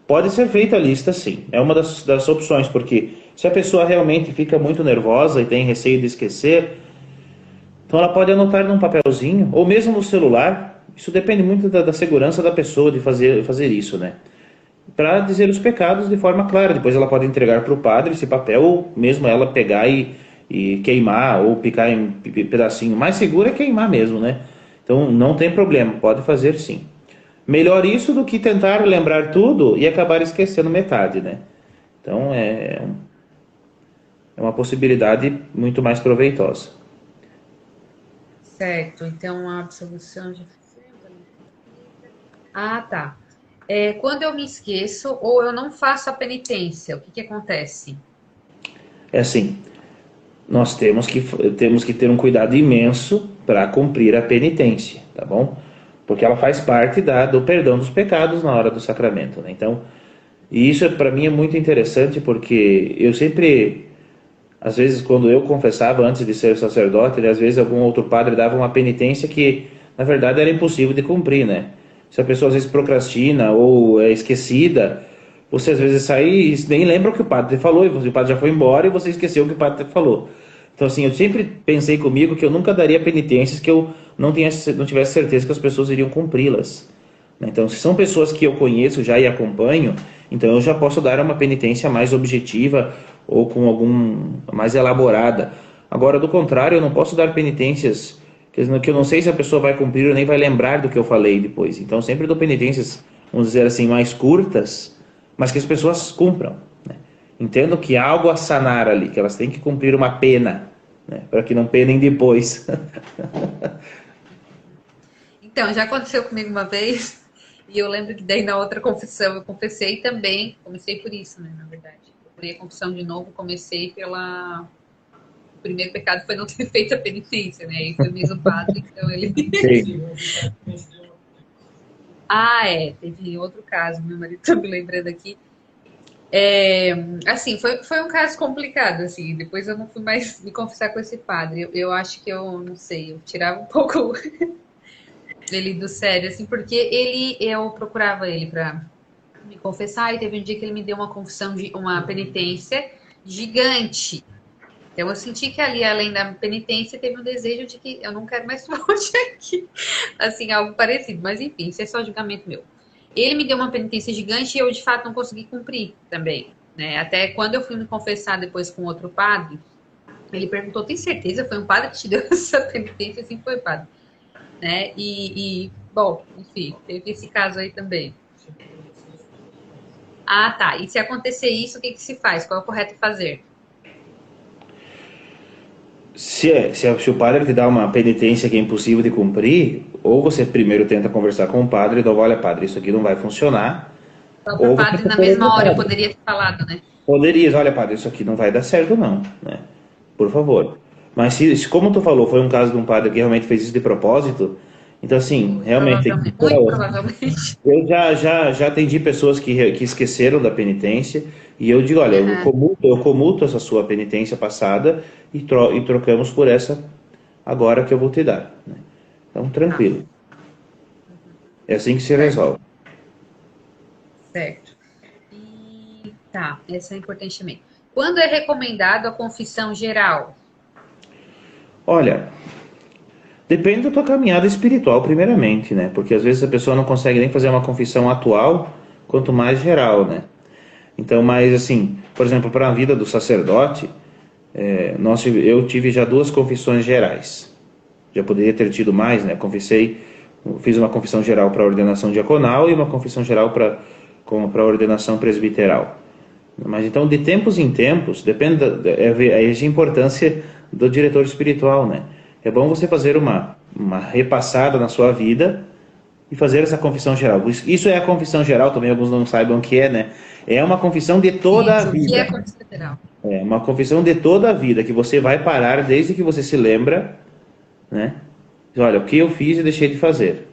Speaker 2: Pode ser feita a lista, sim, é uma das opções, porque se a pessoa realmente fica muito nervosa e tem receio de esquecer, então ela pode anotar num papelzinho, ou mesmo no celular. Isso depende muito da segurança da pessoa de fazer isso, né? Para dizer os pecados de forma clara. Depois ela pode entregar para o padre esse papel, ou mesmo ela pegar e queimar, ou picar em pedacinho. Mais seguro é queimar mesmo, né? Então não tem problema, pode fazer sim. Melhor isso do que tentar lembrar tudo e acabar esquecendo metade, né? Então é uma possibilidade muito mais proveitosa.
Speaker 1: Certo, então a absolução de... tá. Quando eu me esqueço ou eu não faço a penitência, o que acontece?
Speaker 2: É assim, nós temos que ter um cuidado imenso para cumprir a penitência, tá bom? Porque ela faz parte do perdão dos pecados na hora do sacramento, né? Então, e isso para mim é muito interessante porque eu sempre, às vezes quando eu confessava antes de ser sacerdote, né, às vezes algum outro padre dava uma penitência que na verdade era impossível de cumprir, né? Se a pessoa às vezes procrastina ou é esquecida, você às vezes sai e nem lembra o que o padre falou, e o padre já foi embora e você esqueceu o que o padre falou. Então assim, eu sempre pensei comigo que eu nunca daria penitências que eu não tivesse certeza que as pessoas iriam cumpri-las. Então, se são pessoas que eu conheço já e acompanho, então eu já posso dar uma penitência mais objetiva ou com algum mais elaborada. Agora, do contrário, eu não posso dar penitências que eu não sei se a pessoa vai cumprir ou nem vai lembrar do que eu falei depois. Então, sempre dou penitências, vamos dizer assim, mais curtas, mas que as pessoas cumpram, né? Entendo que há algo a sanar ali, que elas têm que cumprir uma pena, né? Para que não penem depois.
Speaker 1: Então, já aconteceu comigo uma vez, e eu lembro que daí na outra confissão eu confessei também, comecei por isso, né, na verdade. Eu procurei a confissão de novo, comecei pela... O primeiro pecado foi não ter feito a penitência, né, e foi o mesmo padre, então ele...
Speaker 2: Sim.
Speaker 1: Ah, teve outro caso, meu marido tá me lembrando aqui. Assim, foi um caso complicado, assim, depois eu não fui mais me confessar com esse padre. Eu acho que eu, não sei, eu tirava um pouco ele do sério, assim, porque eu procurava ele para me confessar e teve um dia que ele me deu uma confissão de uma penitência gigante. Então eu senti que ali, além da penitência, teve um desejo de que eu não quero mais hoje aqui, assim, algo parecido. Mas enfim, isso é só julgamento meu. Ele me deu uma penitência gigante e eu de fato não consegui cumprir também, né? Até quando eu fui me confessar depois com outro padre, ele perguntou: tem certeza? Foi um padre que te deu essa penitência? Assim, foi, padre, né? Bom, enfim, teve esse caso aí também. Ah, tá. E se acontecer isso, o que se faz? Qual é o correto fazer?
Speaker 2: Se o padre te dá uma penitência que é impossível de cumprir, ou você primeiro tenta conversar com o padre e dá, olha, padre, isso aqui não vai funcionar,
Speaker 1: O próprio
Speaker 2: ou você
Speaker 1: padre, na
Speaker 2: procura outro
Speaker 1: mesma hora, eu
Speaker 2: padre.
Speaker 1: poderia ter falado, né?
Speaker 2: Poderias, olha, padre, isso aqui não vai dar certo não, né? Por favor. Mas como tu falou, foi um caso de um padre que realmente fez isso de propósito, então assim,
Speaker 1: Muito
Speaker 2: realmente tem que
Speaker 1: provavelmente.
Speaker 2: procurar
Speaker 1: Muito
Speaker 2: outro.
Speaker 1: provavelmente.
Speaker 2: Eu já atendi pessoas que esqueceram da penitência e eu digo, olha,
Speaker 1: Uhum.
Speaker 2: eu comuto essa sua penitência passada e trocamos por essa agora que eu vou te dar, né? Então,
Speaker 1: Tá,
Speaker 2: tranquilo. É assim que se
Speaker 1: certo,
Speaker 2: resolve.
Speaker 1: certo. E tá, essa é importante também. Quando é recomendado a confissão geral?
Speaker 2: Olha, depende da tua caminhada espiritual, primeiramente, né? Porque às vezes a pessoa não consegue nem fazer uma confissão atual, quanto mais geral, né? Então, mas assim, por exemplo, para a vida do sacerdote, eu tive já duas confissões gerais. Já poderia ter tido mais, né? Fiz uma confissão geral para a ordenação diaconal e uma confissão geral para a ordenação presbiteral. Mas então, de tempos em tempos, depende aí a importância do diretor espiritual, né? É bom você fazer uma repassada na sua vida e fazer essa confissão geral. Isso é a confissão geral, também alguns não saibam o que é, né? É uma confissão de toda a
Speaker 1: Isso, o que é
Speaker 2: vida.
Speaker 1: confissão geral?
Speaker 2: É uma confissão de toda a vida, que você vai parar desde que você se lembra, né? Olha, o que eu fiz e deixei de fazer.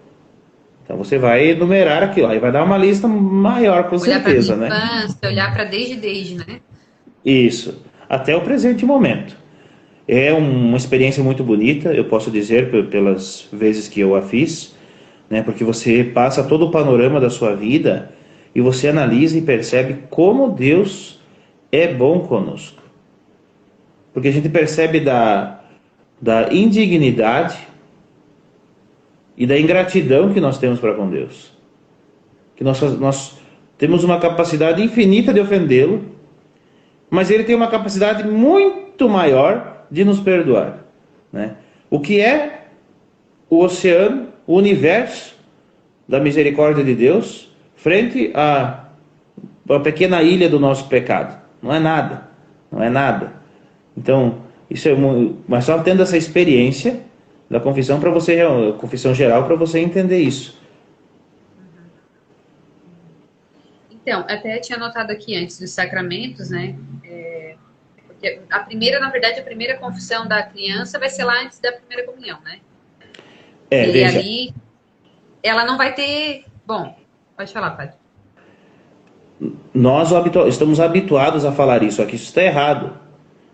Speaker 2: Então você vai enumerar aquilo, aí vai dar uma lista maior, com
Speaker 1: Olhar para minha
Speaker 2: certeza, né?
Speaker 1: infância, olhar para desde, né?
Speaker 2: Isso, até o presente momento. É uma experiência muito bonita, eu posso dizer, pelas vezes que eu a fiz, né? Porque você passa todo o panorama da sua vida e você analisa e percebe como Deus é bom conosco. Porque a gente percebe da indignidade e da ingratidão que nós temos para com Deus. Que nós temos uma capacidade infinita de ofendê-lo, mas ele tem uma capacidade muito maior de nos perdoar, né? O que é o oceano, o universo da misericórdia de Deus frente à pequena ilha do nosso pecado? Não é nada, não é nada. Então, isso é mas só tendo essa experiência da confissão para você, confissão geral, para você entender isso.
Speaker 1: Então, até tinha anotado aqui antes dos sacramentos, né? Porque a primeira, na verdade, a primeira confissão da criança vai ser lá antes da primeira comunhão, né? E
Speaker 2: Veja,
Speaker 1: ali, ela não vai ter... Bom, pode falar, padre.
Speaker 2: nós estamos habituados a falar isso, aqui isso está errado.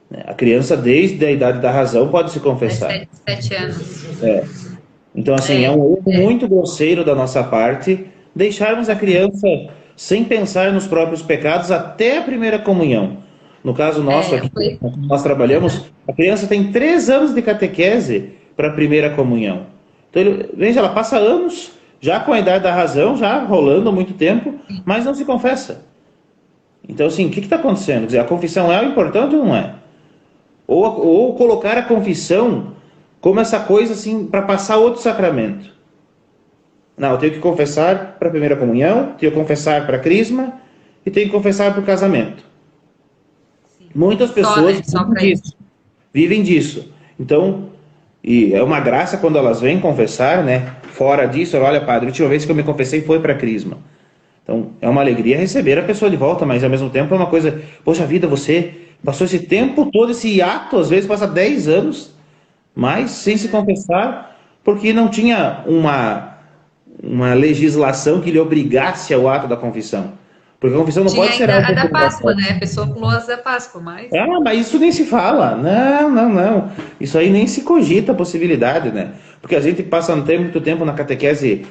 Speaker 2: Né? A criança, desde a idade da razão, pode se
Speaker 1: É
Speaker 2: confessar.
Speaker 1: 7 anos.
Speaker 2: É. Então, assim, é
Speaker 1: É,
Speaker 2: um erro muito grosseiro da nossa parte deixarmos a criança sem pensar nos próprios pecados até a primeira comunhão. No caso nosso aqui,
Speaker 1: foi...
Speaker 2: nós trabalhamos, a criança tem 3 anos de catequese para a primeira comunhão. Então, veja, ela passa anos, já com a idade da razão, já rolando há muito tempo, mas não se confessa. Então, assim, o que está acontecendo? Quer dizer, a confissão é importante ou não é? Ou colocar a confissão como essa coisa assim para passar outro sacramento. Não, eu tenho que confessar para a primeira comunhão, tenho que confessar para a crisma e tenho que confessar para o casamento.
Speaker 1: Sim.
Speaker 2: Muitas pessoas
Speaker 1: Só para isso.
Speaker 2: vivem disso. Então, e é uma graça quando elas vêm confessar, né? Fora disso, olha, padre, a última vez que eu me confessei foi para a crisma. Então, é uma alegria receber a pessoa de volta, mas ao mesmo tempo é uma coisa, poxa vida, você passou esse tempo todo, esse ato, às vezes passa 10 anos, mas sem se confessar, porque não tinha uma legislação que lhe obrigasse ao ato da confissão. Porque a confissão não
Speaker 1: Tinha
Speaker 2: pode ser
Speaker 1: ainda
Speaker 2: algo
Speaker 1: a da Páscoa,
Speaker 2: obrigatório.
Speaker 1: né? A pessoa pulou as da Páscoa, mas...
Speaker 2: Ah, mas isso nem se fala. Não, não, não. Isso aí nem se cogita a possibilidade, né? Porque a gente passa muito tempo na catequese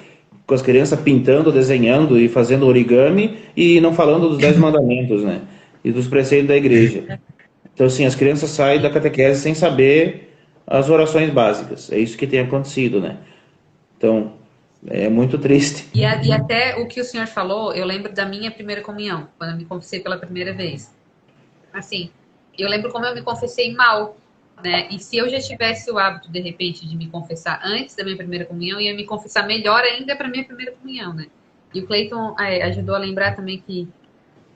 Speaker 2: com as crianças pintando, desenhando e fazendo origami e não falando dos 10 mandamentos, né? E dos preceitos da igreja. Então, assim, as crianças saem da catequese sem saber as orações básicas. É isso que tem acontecido, né? Então, é muito triste.
Speaker 1: E até o que o senhor falou, eu lembro da minha primeira comunhão, quando eu me confessei pela primeira vez. Assim, eu lembro como eu me confessei mal, né? E se eu já tivesse o hábito, de repente, de me confessar antes da minha primeira comunhão, eu ia me confessar melhor ainda para minha primeira comunhão, né? E o Cleiton ajudou a lembrar também que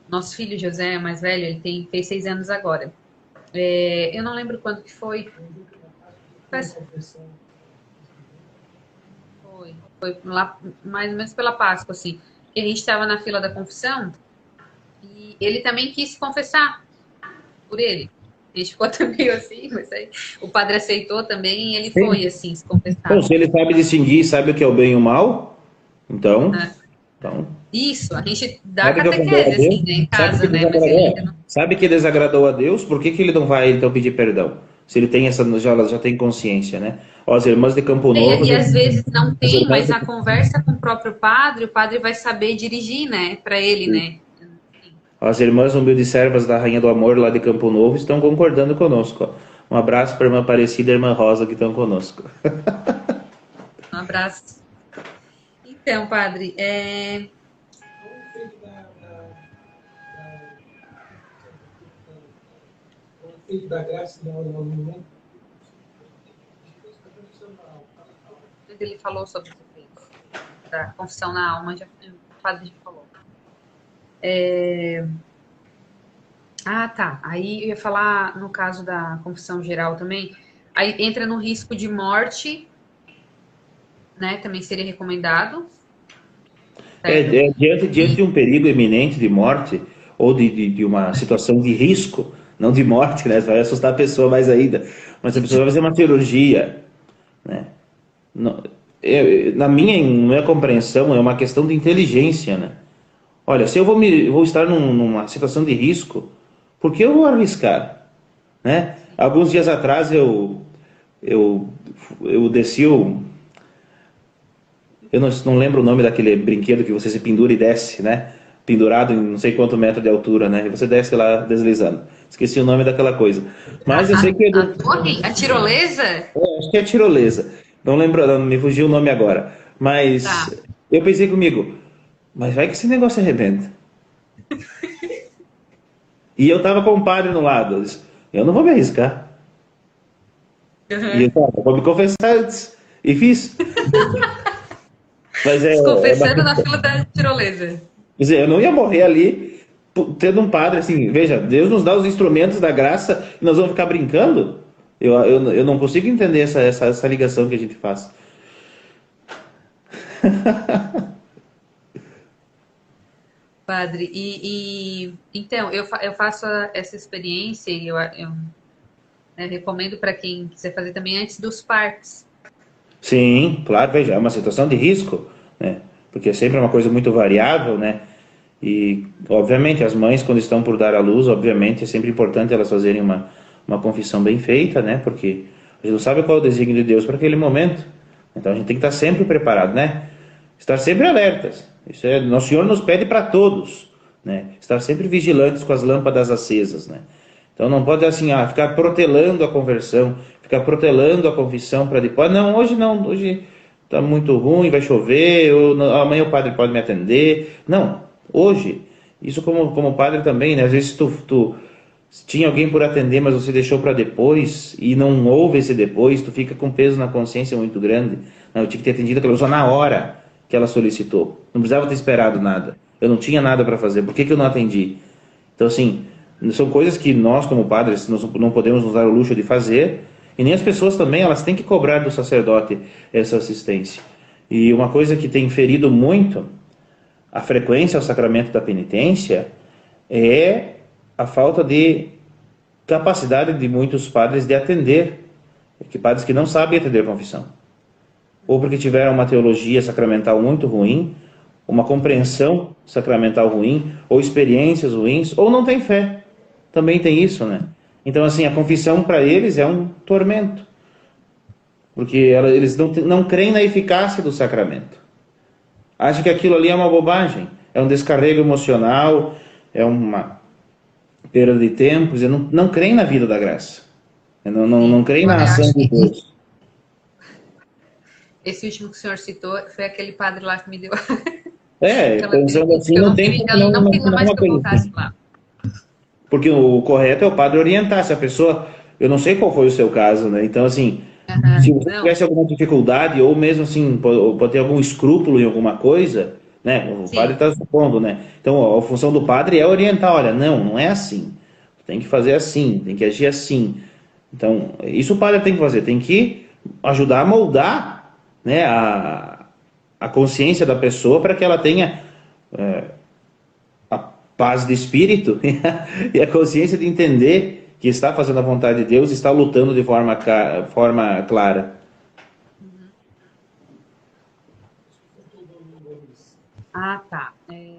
Speaker 1: nosso filho José, mais velho, fez 6 anos agora. Eu não lembro quando que foi. Foi lá, mais ou menos pela Páscoa, assim. Que a gente estava na fila da confissão e ele também quis se confessar por ele. A gente ficou também assim, mas aí o padre aceitou também e ele
Speaker 2: Sim.
Speaker 1: foi, assim, se confessar.
Speaker 2: Então, se ele sabe distinguir, sabe o que é o bem e o mal, então...
Speaker 1: Né?
Speaker 2: então
Speaker 1: Isso, a gente dá
Speaker 2: sabe que ofendeu a
Speaker 1: catequese,
Speaker 2: Deus,
Speaker 1: assim, né, em
Speaker 2: sabe
Speaker 1: casa,
Speaker 2: que
Speaker 1: né? Mas ele ainda não...
Speaker 2: sabe que desagradou a Deus, por que ele não vai então pedir perdão? Se ele tem já tem consciência, né? Ó, as irmãs de Campo Novo...
Speaker 1: E às vezes não
Speaker 2: as
Speaker 1: tem,
Speaker 2: irmãs
Speaker 1: mas
Speaker 2: de...
Speaker 1: na conversa com o próprio padre, o padre vai saber dirigir, né, para ele, né?
Speaker 2: As irmãs humildes servas da Rainha do Amor lá de Campo Novo estão concordando conosco. Ó. Um abraço para a irmã Aparecida e a irmã Rosa que estão conosco.
Speaker 1: Um abraço. Então, padre,
Speaker 3: da graça no momento.
Speaker 1: ele falou sobre os efeitos da confissão na alma, o padre já falou. Tá. Aí eu ia falar no caso da confissão geral também. Aí entra no risco de morte, né? Também seria recomendado.
Speaker 2: Diante de um perigo iminente de morte ou de uma situação de risco, não de morte, né? Vai assustar a pessoa mais ainda. Mas a pessoa vai fazer uma cirurgia, né? Na minha compreensão, é uma questão de inteligência, né? Olha, se eu vou estar numa situação de risco, por que eu vou arriscar? Né? Alguns dias atrás eu desci eu não lembro o nome daquele brinquedo que você se pendura e desce, né? Pendurado em não sei quanto metro de altura, né? E você desce lá deslizando. Esqueci o nome daquela coisa. Mas eu sei que...
Speaker 1: A torre? A tirolesa?
Speaker 2: acho que é tirolesa. Não lembro, não me fugiu o nome agora. Mas eu pensei comigo, mas vai que esse negócio arrebenta. E eu tava com o padre no lado. Eu disse, eu não vou me arriscar. E eu vou me confessar antes. E fiz. Mas
Speaker 1: Se confessando na fila da tirolesa.
Speaker 2: Quer dizer, eu não ia morrer ali tendo um padre assim. Veja, Deus nos dá os instrumentos da graça e nós vamos ficar brincando? Eu não consigo entender essa ligação que a gente faz.
Speaker 1: Padre, então, eu faço essa experiência e eu recomendo para quem quiser fazer também antes dos parques.
Speaker 2: Sim, claro, veja, é uma situação de risco, né? Porque é sempre uma coisa muito variável, né? E, obviamente, as mães, quando estão por dar à luz, obviamente, é sempre importante elas fazerem uma confissão bem feita, né? Porque a gente não sabe qual é o desígnio de Deus para aquele momento. Então, a gente tem que estar sempre preparado, né? Estar sempre alertas. Isso é, Nosso Senhor nos pede para todos, né? Estar sempre vigilantes com as lâmpadas acesas, né? Então, não pode, assim, ficar protelando a conversão, ficar protelando a confissão para depois. Não, hoje está muito ruim, vai chover, ou amanhã o padre pode me atender. Não, hoje, isso como padre também, né? Às vezes tu tinha alguém por atender, mas você deixou para depois e não houve esse depois, tu fica com peso na consciência muito grande. Não, eu tinha que ter atendido aquela pessoa na hora que ela solicitou. Não precisava ter esperado nada. Eu não tinha nada para fazer. Por que eu não atendi? Então, assim, são coisas que nós, como padres, nós não podemos nos dar o luxo de fazer, e nem as pessoas também, elas têm que cobrar do sacerdote essa assistência. E uma coisa que tem ferido muito a frequência ao sacramento da penitência é a falta de capacidade de muitos padres de atender, que padres que não sabem atender a confissão, ou porque tiveram uma teologia sacramental muito ruim, uma compreensão sacramental ruim, ou experiências ruins, ou não tem fé. Também tem isso, né? Então, assim, a confissão para eles é um tormento, porque eles não creem na eficácia do sacramento. Acham que aquilo ali é uma bobagem, é um descarrego emocional, é uma perda de tempo, não creem na vida da graça, não creem na ação de Deus.
Speaker 1: Esse último que o senhor citou foi aquele padre lá que me deu.
Speaker 2: Pensando assim, não tem mais que eu voltasse lá. Porque o correto é o padre orientar. Se a pessoa, eu não sei qual foi o seu caso, né? Então, assim, se você tivesse alguma dificuldade, ou mesmo assim, pode ter algum escrúpulo em alguma coisa, né? O padre está supondo, né? Então, a função do padre é orientar. Olha, não é assim. Tem que fazer assim, tem que agir assim. Então, isso o padre tem que fazer. Tem que ajudar a moldar, né, a consciência da pessoa para que ela tenha a paz de espírito e a consciência de entender que está fazendo a vontade de Deus, está lutando de forma clara.
Speaker 1: Tá. Ele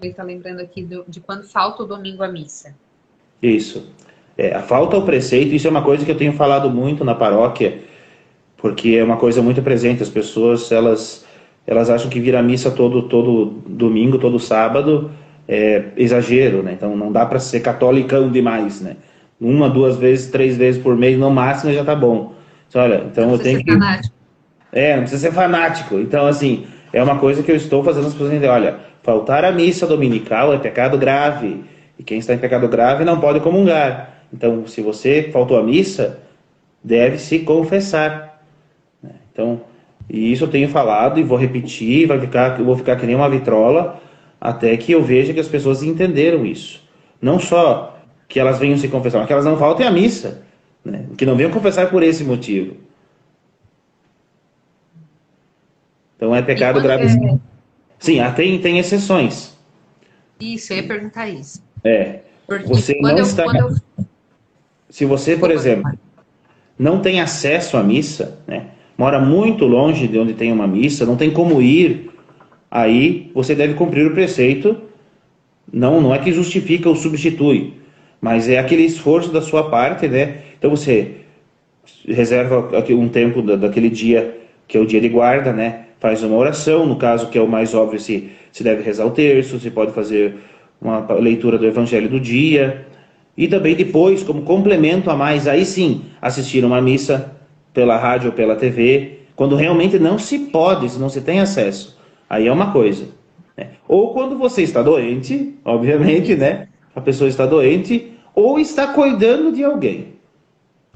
Speaker 1: está lembrando aqui de quando falta o domingo à missa.
Speaker 2: Isso. A falta ao preceito, isso é uma coisa que eu tenho falado muito na paróquia, porque é uma coisa muito presente. As pessoas, elas acham que vir à missa todo domingo, todo sábado, é exagero, né? Então não dá para ser catolicão demais, né? 1, 2 vezes, 3 vezes por mês, no máximo, já tá bom. Olha, então eu tenho que... Fanático. Não precisa ser fanático. Então, assim, é uma coisa que eu estou fazendo as pessoas entenderem. Olha, faltar à missa dominical é pecado grave. E quem está em pecado grave não pode comungar. Então, se você faltou à missa, deve se confessar. Então, e isso eu tenho falado e vou repetir, eu vou ficar que nem uma vitrola, até que eu veja que as pessoas entenderam isso. Não só que elas venham se confessar, mas que elas não faltem à missa, né? Que não venham confessar por esse motivo. Então é pecado grave. Sim, tem exceções.
Speaker 1: Isso, eu ia perguntar isso.
Speaker 2: Porque você não está... Se você, por exemplo, não tem acesso à missa, né? Mora muito longe de onde tem uma missa, não tem como ir, aí você deve cumprir o preceito. Não é que justifica ou substitui, mas é aquele esforço da sua parte, né? Então você reserva um tempo daquele dia, que é o dia de guarda, né? Faz uma oração, no caso que é o mais óbvio, se deve rezar o terço, se pode fazer uma leitura do evangelho do dia, e também depois, como complemento a mais, aí sim, assistir uma missa pela rádio ou pela TV, quando realmente não se pode, se não se tem acesso, aí é uma coisa, né? Ou quando você está doente, obviamente, né? A pessoa está doente, ou está cuidando de alguém,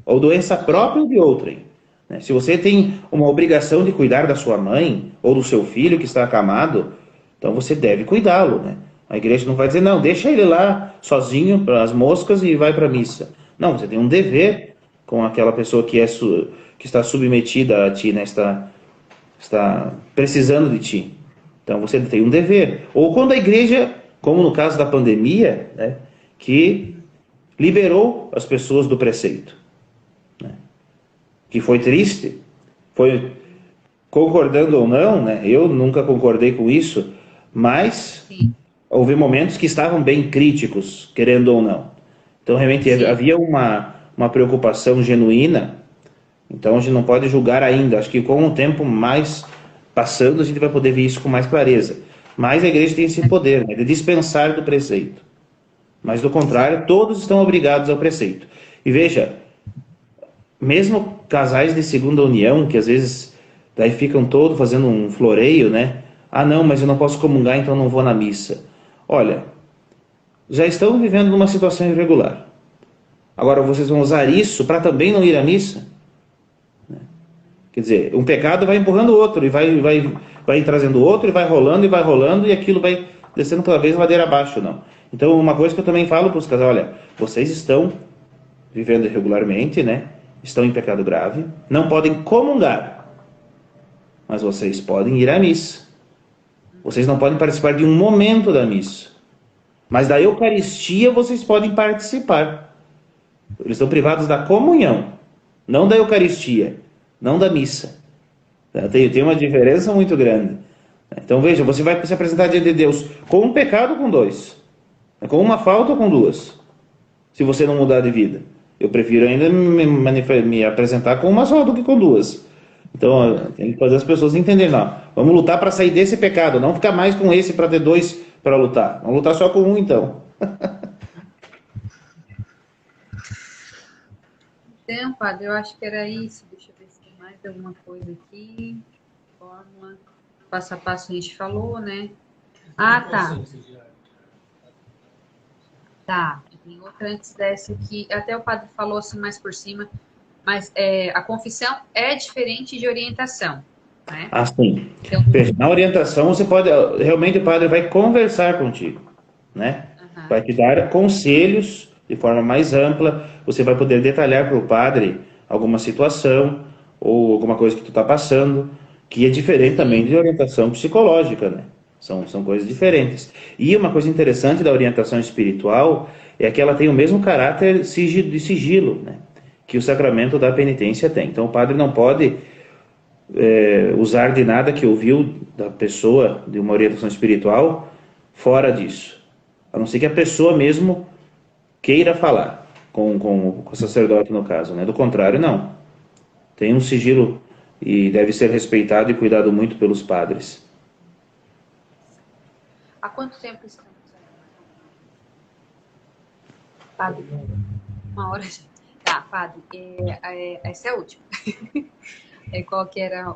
Speaker 2: ou doença própria ou de outrem, né? Se você tem uma obrigação de cuidar da sua mãe, ou do seu filho que está acamado, então você deve cuidá-lo, né? A igreja não vai dizer, não, deixa ele lá sozinho para as moscas e vai para a missa. Não, você tem um dever com aquela pessoa que está submetida a ti, né? Está precisando de ti. Então você tem um dever. Ou quando a igreja, como no caso da pandemia, né, que liberou as pessoas do preceito, né? Que foi triste, foi concordando ou não, né? Eu nunca concordei com isso, mas
Speaker 1: Sim,
Speaker 2: houve momentos que estavam bem críticos, querendo ou não. Então, realmente,
Speaker 1: sim,
Speaker 2: havia uma preocupação genuína. Então, a gente não pode julgar ainda. Acho que com o tempo mais passando, a gente vai poder ver isso com mais clareza. Mas a igreja tem esse poder, né, de dispensar do preceito. Mas, do
Speaker 1: sim,
Speaker 2: contrário, todos estão obrigados ao preceito. E veja, mesmo casais de segunda união, que às vezes daí ficam todos fazendo um floreio, né? Ah, não, mas eu não posso comungar, então não vou na missa. Olha, já estão vivendo numa situação irregular. Agora vocês vão usar isso para também não ir à missa? Quer dizer, um pecado vai empurrando o outro, e vai trazendo outro, e vai rolando, e aquilo vai descendo cada vez ladeira abaixo, não. Então, uma coisa que eu também falo para os casais, olha, vocês estão vivendo irregularmente, né? Estão em pecado grave, não podem comungar, mas vocês podem ir à missa. Vocês não podem participar de um momento da missa, mas da Eucaristia vocês podem participar. Eles estão privados da comunhão, não da Eucaristia, não da missa. Tem uma diferença muito grande. Então veja, você vai se apresentar diante de Deus com um pecado ou com dois, com uma falta ou com duas, se você não mudar de vida. Eu prefiro ainda me apresentar com uma só do que com duas. Então tem que fazer as pessoas entenderem, não, vamos lutar para sair desse pecado, não ficar mais com esse para ter dois para lutar. Vamos lutar só com um então.
Speaker 1: então, padre, eu acho que era isso. Deixa eu ver se tem mais alguma coisa aqui. Fórmula, passo a passo a gente falou, né? Ah, tá. Tá. Tem outra antes dessa aqui. Até o padre falou assim mais por cima, mas a confissão é diferente de orientação, né?
Speaker 2: Assim,
Speaker 1: Então,
Speaker 2: veja, na orientação você pode, realmente o padre vai conversar contigo, né? Vai te dar conselhos de forma mais ampla, você vai poder detalhar para o padre alguma situação ou alguma coisa que tu está passando, que é diferente também de orientação psicológica, né? São coisas diferentes. E uma coisa interessante da orientação espiritual é que ela tem o mesmo caráter de sigilo, né? Que o sacramento da penitência tem. Então o padre não pode usar de nada que ouviu da pessoa, de uma orientação espiritual, fora disso. A não ser que a pessoa mesmo queira falar com o sacerdote, no caso, né? Do contrário, não. Tem um sigilo e deve ser respeitado e cuidado muito pelos padres.
Speaker 1: há quanto tempo estamos aí? Padre, uma hora já. Tá, padre, essa é a última. Qual que era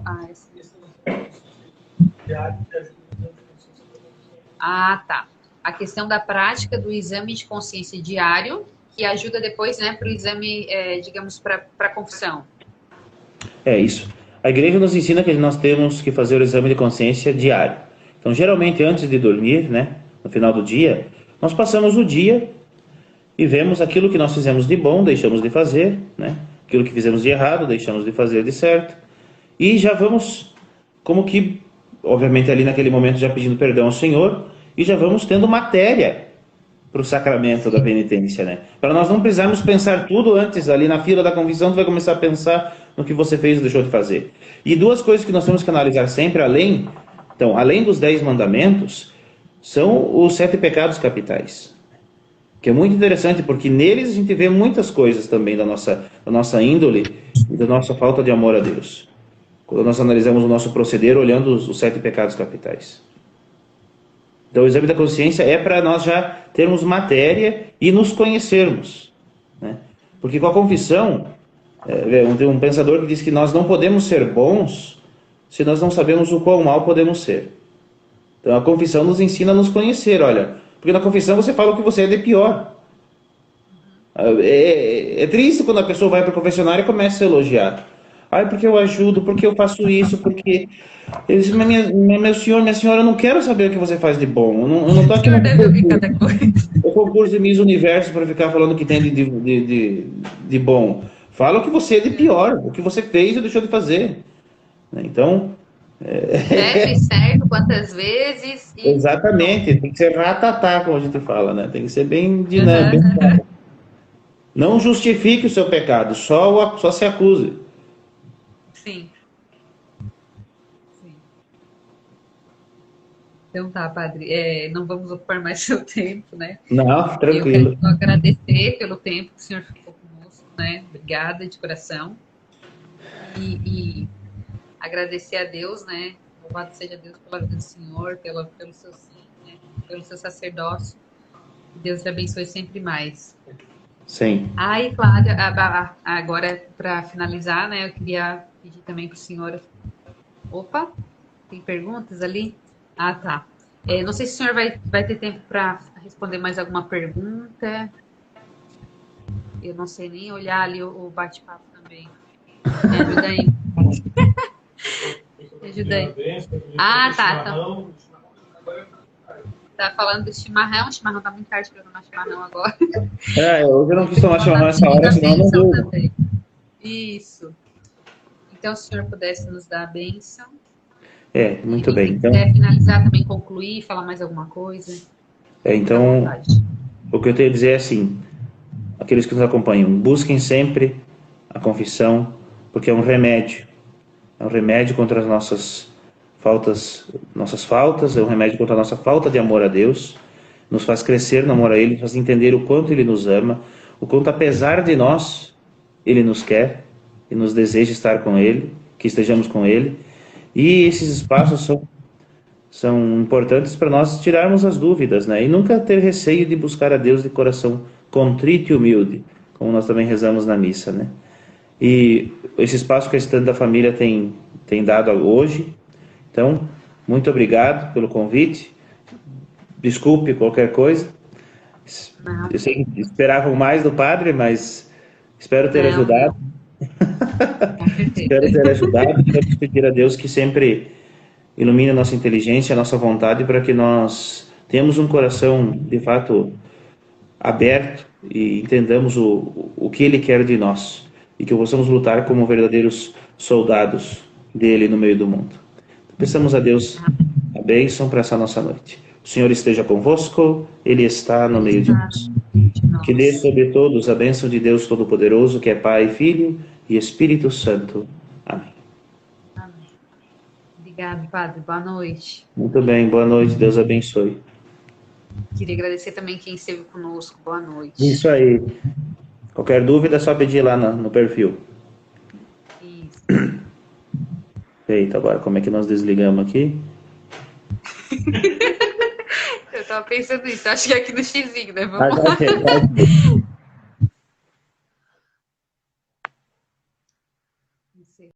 Speaker 1: Ah, tá. A questão da prática do exame de consciência diário, que ajuda depois, né, para o exame, digamos, para a confissão.
Speaker 2: É isso. A igreja nos ensina que nós temos que fazer o exame de consciência diário. Então, geralmente, antes de dormir, né, no final do dia, nós passamos o dia e vemos aquilo que nós fizemos de bom, deixamos de fazer, né? Aquilo que fizemos de errado, deixamos de fazer de certo. E já vamos, como que, obviamente, ali naquele momento, já pedindo perdão ao Senhor, e já vamos tendo matéria para o sacramento da penitência, né? Para nós não precisarmos pensar tudo antes, ali na fila da confissão, tu vai começar a pensar no que você fez ou deixou de fazer. E duas coisas que nós temos que analisar sempre, além dos 10 mandamentos, são os 7 pecados capitais. Que é muito interessante, porque neles a gente vê muitas coisas também da nossa índole e da nossa falta de amor a Deus. Quando nós analisamos o nosso proceder olhando os 7 pecados capitais. Então o exame da consciência é para nós já termos matéria e nos conhecermos, né? Porque com a confissão, tem um pensador que diz que nós não podemos ser bons se nós não sabemos o quão mal podemos ser. Então a confissão nos ensina a nos conhecer, olha, porque na confissão você fala o que você é de pior. É triste quando a pessoa vai para o confessionário e começa a se elogiar. Ai, porque eu ajudo, porque eu faço isso, porque... Ele diz, meu senhor, minha senhora, eu não quero saber o que você faz de bom. Eu não estou aqui no concurso de Miss Universo para ficar falando o que tem de bom. Fala o que você é de pior, o que você fez ou deixou de fazer. Então...
Speaker 1: Deve certo, quantas vezes... E...
Speaker 2: Exatamente, tem que ser ratatá, como a gente fala, né? Tem que ser bem dinâmico. Bem... Não justifique o seu pecado, só se acuse.
Speaker 1: Sim. Então tá, padre, não vamos ocupar mais seu tempo, né?
Speaker 2: Não,
Speaker 1: Eu
Speaker 2: tranquilo.
Speaker 1: quero agradecer pelo tempo que o senhor ficou conosco, né? Obrigada de coração. E agradecer a Deus, né? Louvado seja Deus pela vida do senhor, pelo seu sim, né? Pelo seu sacerdócio. Que Deus te abençoe sempre mais.
Speaker 2: Sim.
Speaker 1: E claro, agora para finalizar, né? Eu queria pedir também para o senhor. Opa, tem perguntas ali? Ah, tá. Não sei se o senhor vai ter tempo para responder mais alguma pergunta. Eu não sei nem olhar ali o bate-papo também. Me ajuda aí. Me ajuda aí. Tá. Tá falando do chimarrão. O chimarrão tá muito tarde para eu tomar chimarrão agora.
Speaker 2: Hoje eu não quis tomar chimarrão nessa hora, senão eu não durmo.
Speaker 1: Isso. Então, se o senhor pudesse nos dar a bênção.
Speaker 2: Muito bem.
Speaker 1: Então, se quiser finalizar também, concluir, falar mais alguma coisa.
Speaker 2: Então, o que eu tenho a dizer é assim, aqueles que nos acompanham, busquem sempre a confissão, porque é um remédio contra as nossas faltas, é um remédio contra a nossa falta de amor a Deus, nos faz crescer no amor a Ele, nos faz entender o quanto Ele nos ama, o quanto apesar de nós, Ele nos quer e nos deseja estar com Ele, que estejamos com Ele, e esses espaços são importantes para nós tirarmos as dúvidas, né? E nunca ter receio de buscar a Deus de coração contrito e humilde, como nós também rezamos na missa, né? E esse espaço que a Estante da Família tem dado hoje. Então, muito obrigado pelo convite. Desculpe qualquer coisa. Eu sei que esperavam mais do padre, mas espero ter ajudado. Espero ter ajudado. Quero pedir a Deus que sempre ilumine a nossa inteligência, a nossa vontade, para que nós tenhamos um coração, de fato, aberto e entendamos o que Ele quer de nós. E que possamos lutar como verdadeiros soldados dele no meio do mundo. Peçamos a Deus a bênção para essa nossa noite. O Senhor esteja convosco, Ele está no meio de nós. Que dê sobre todos a bênção de Deus Todo-Poderoso, que é Pai, Filho e Espírito Santo. Amém.
Speaker 1: Amém. Obrigado, padre. Boa noite.
Speaker 2: Muito bem, boa noite. Deus abençoe.
Speaker 1: Queria agradecer também quem esteve conosco. Boa noite.
Speaker 2: Isso aí. Qualquer dúvida é só pedir lá no perfil.
Speaker 1: Isso.
Speaker 2: Eita, agora como é que nós desligamos aqui?
Speaker 1: Eu tava pensando nisso, acho que é aqui no xizinho, né? Vamos lá. Não sei.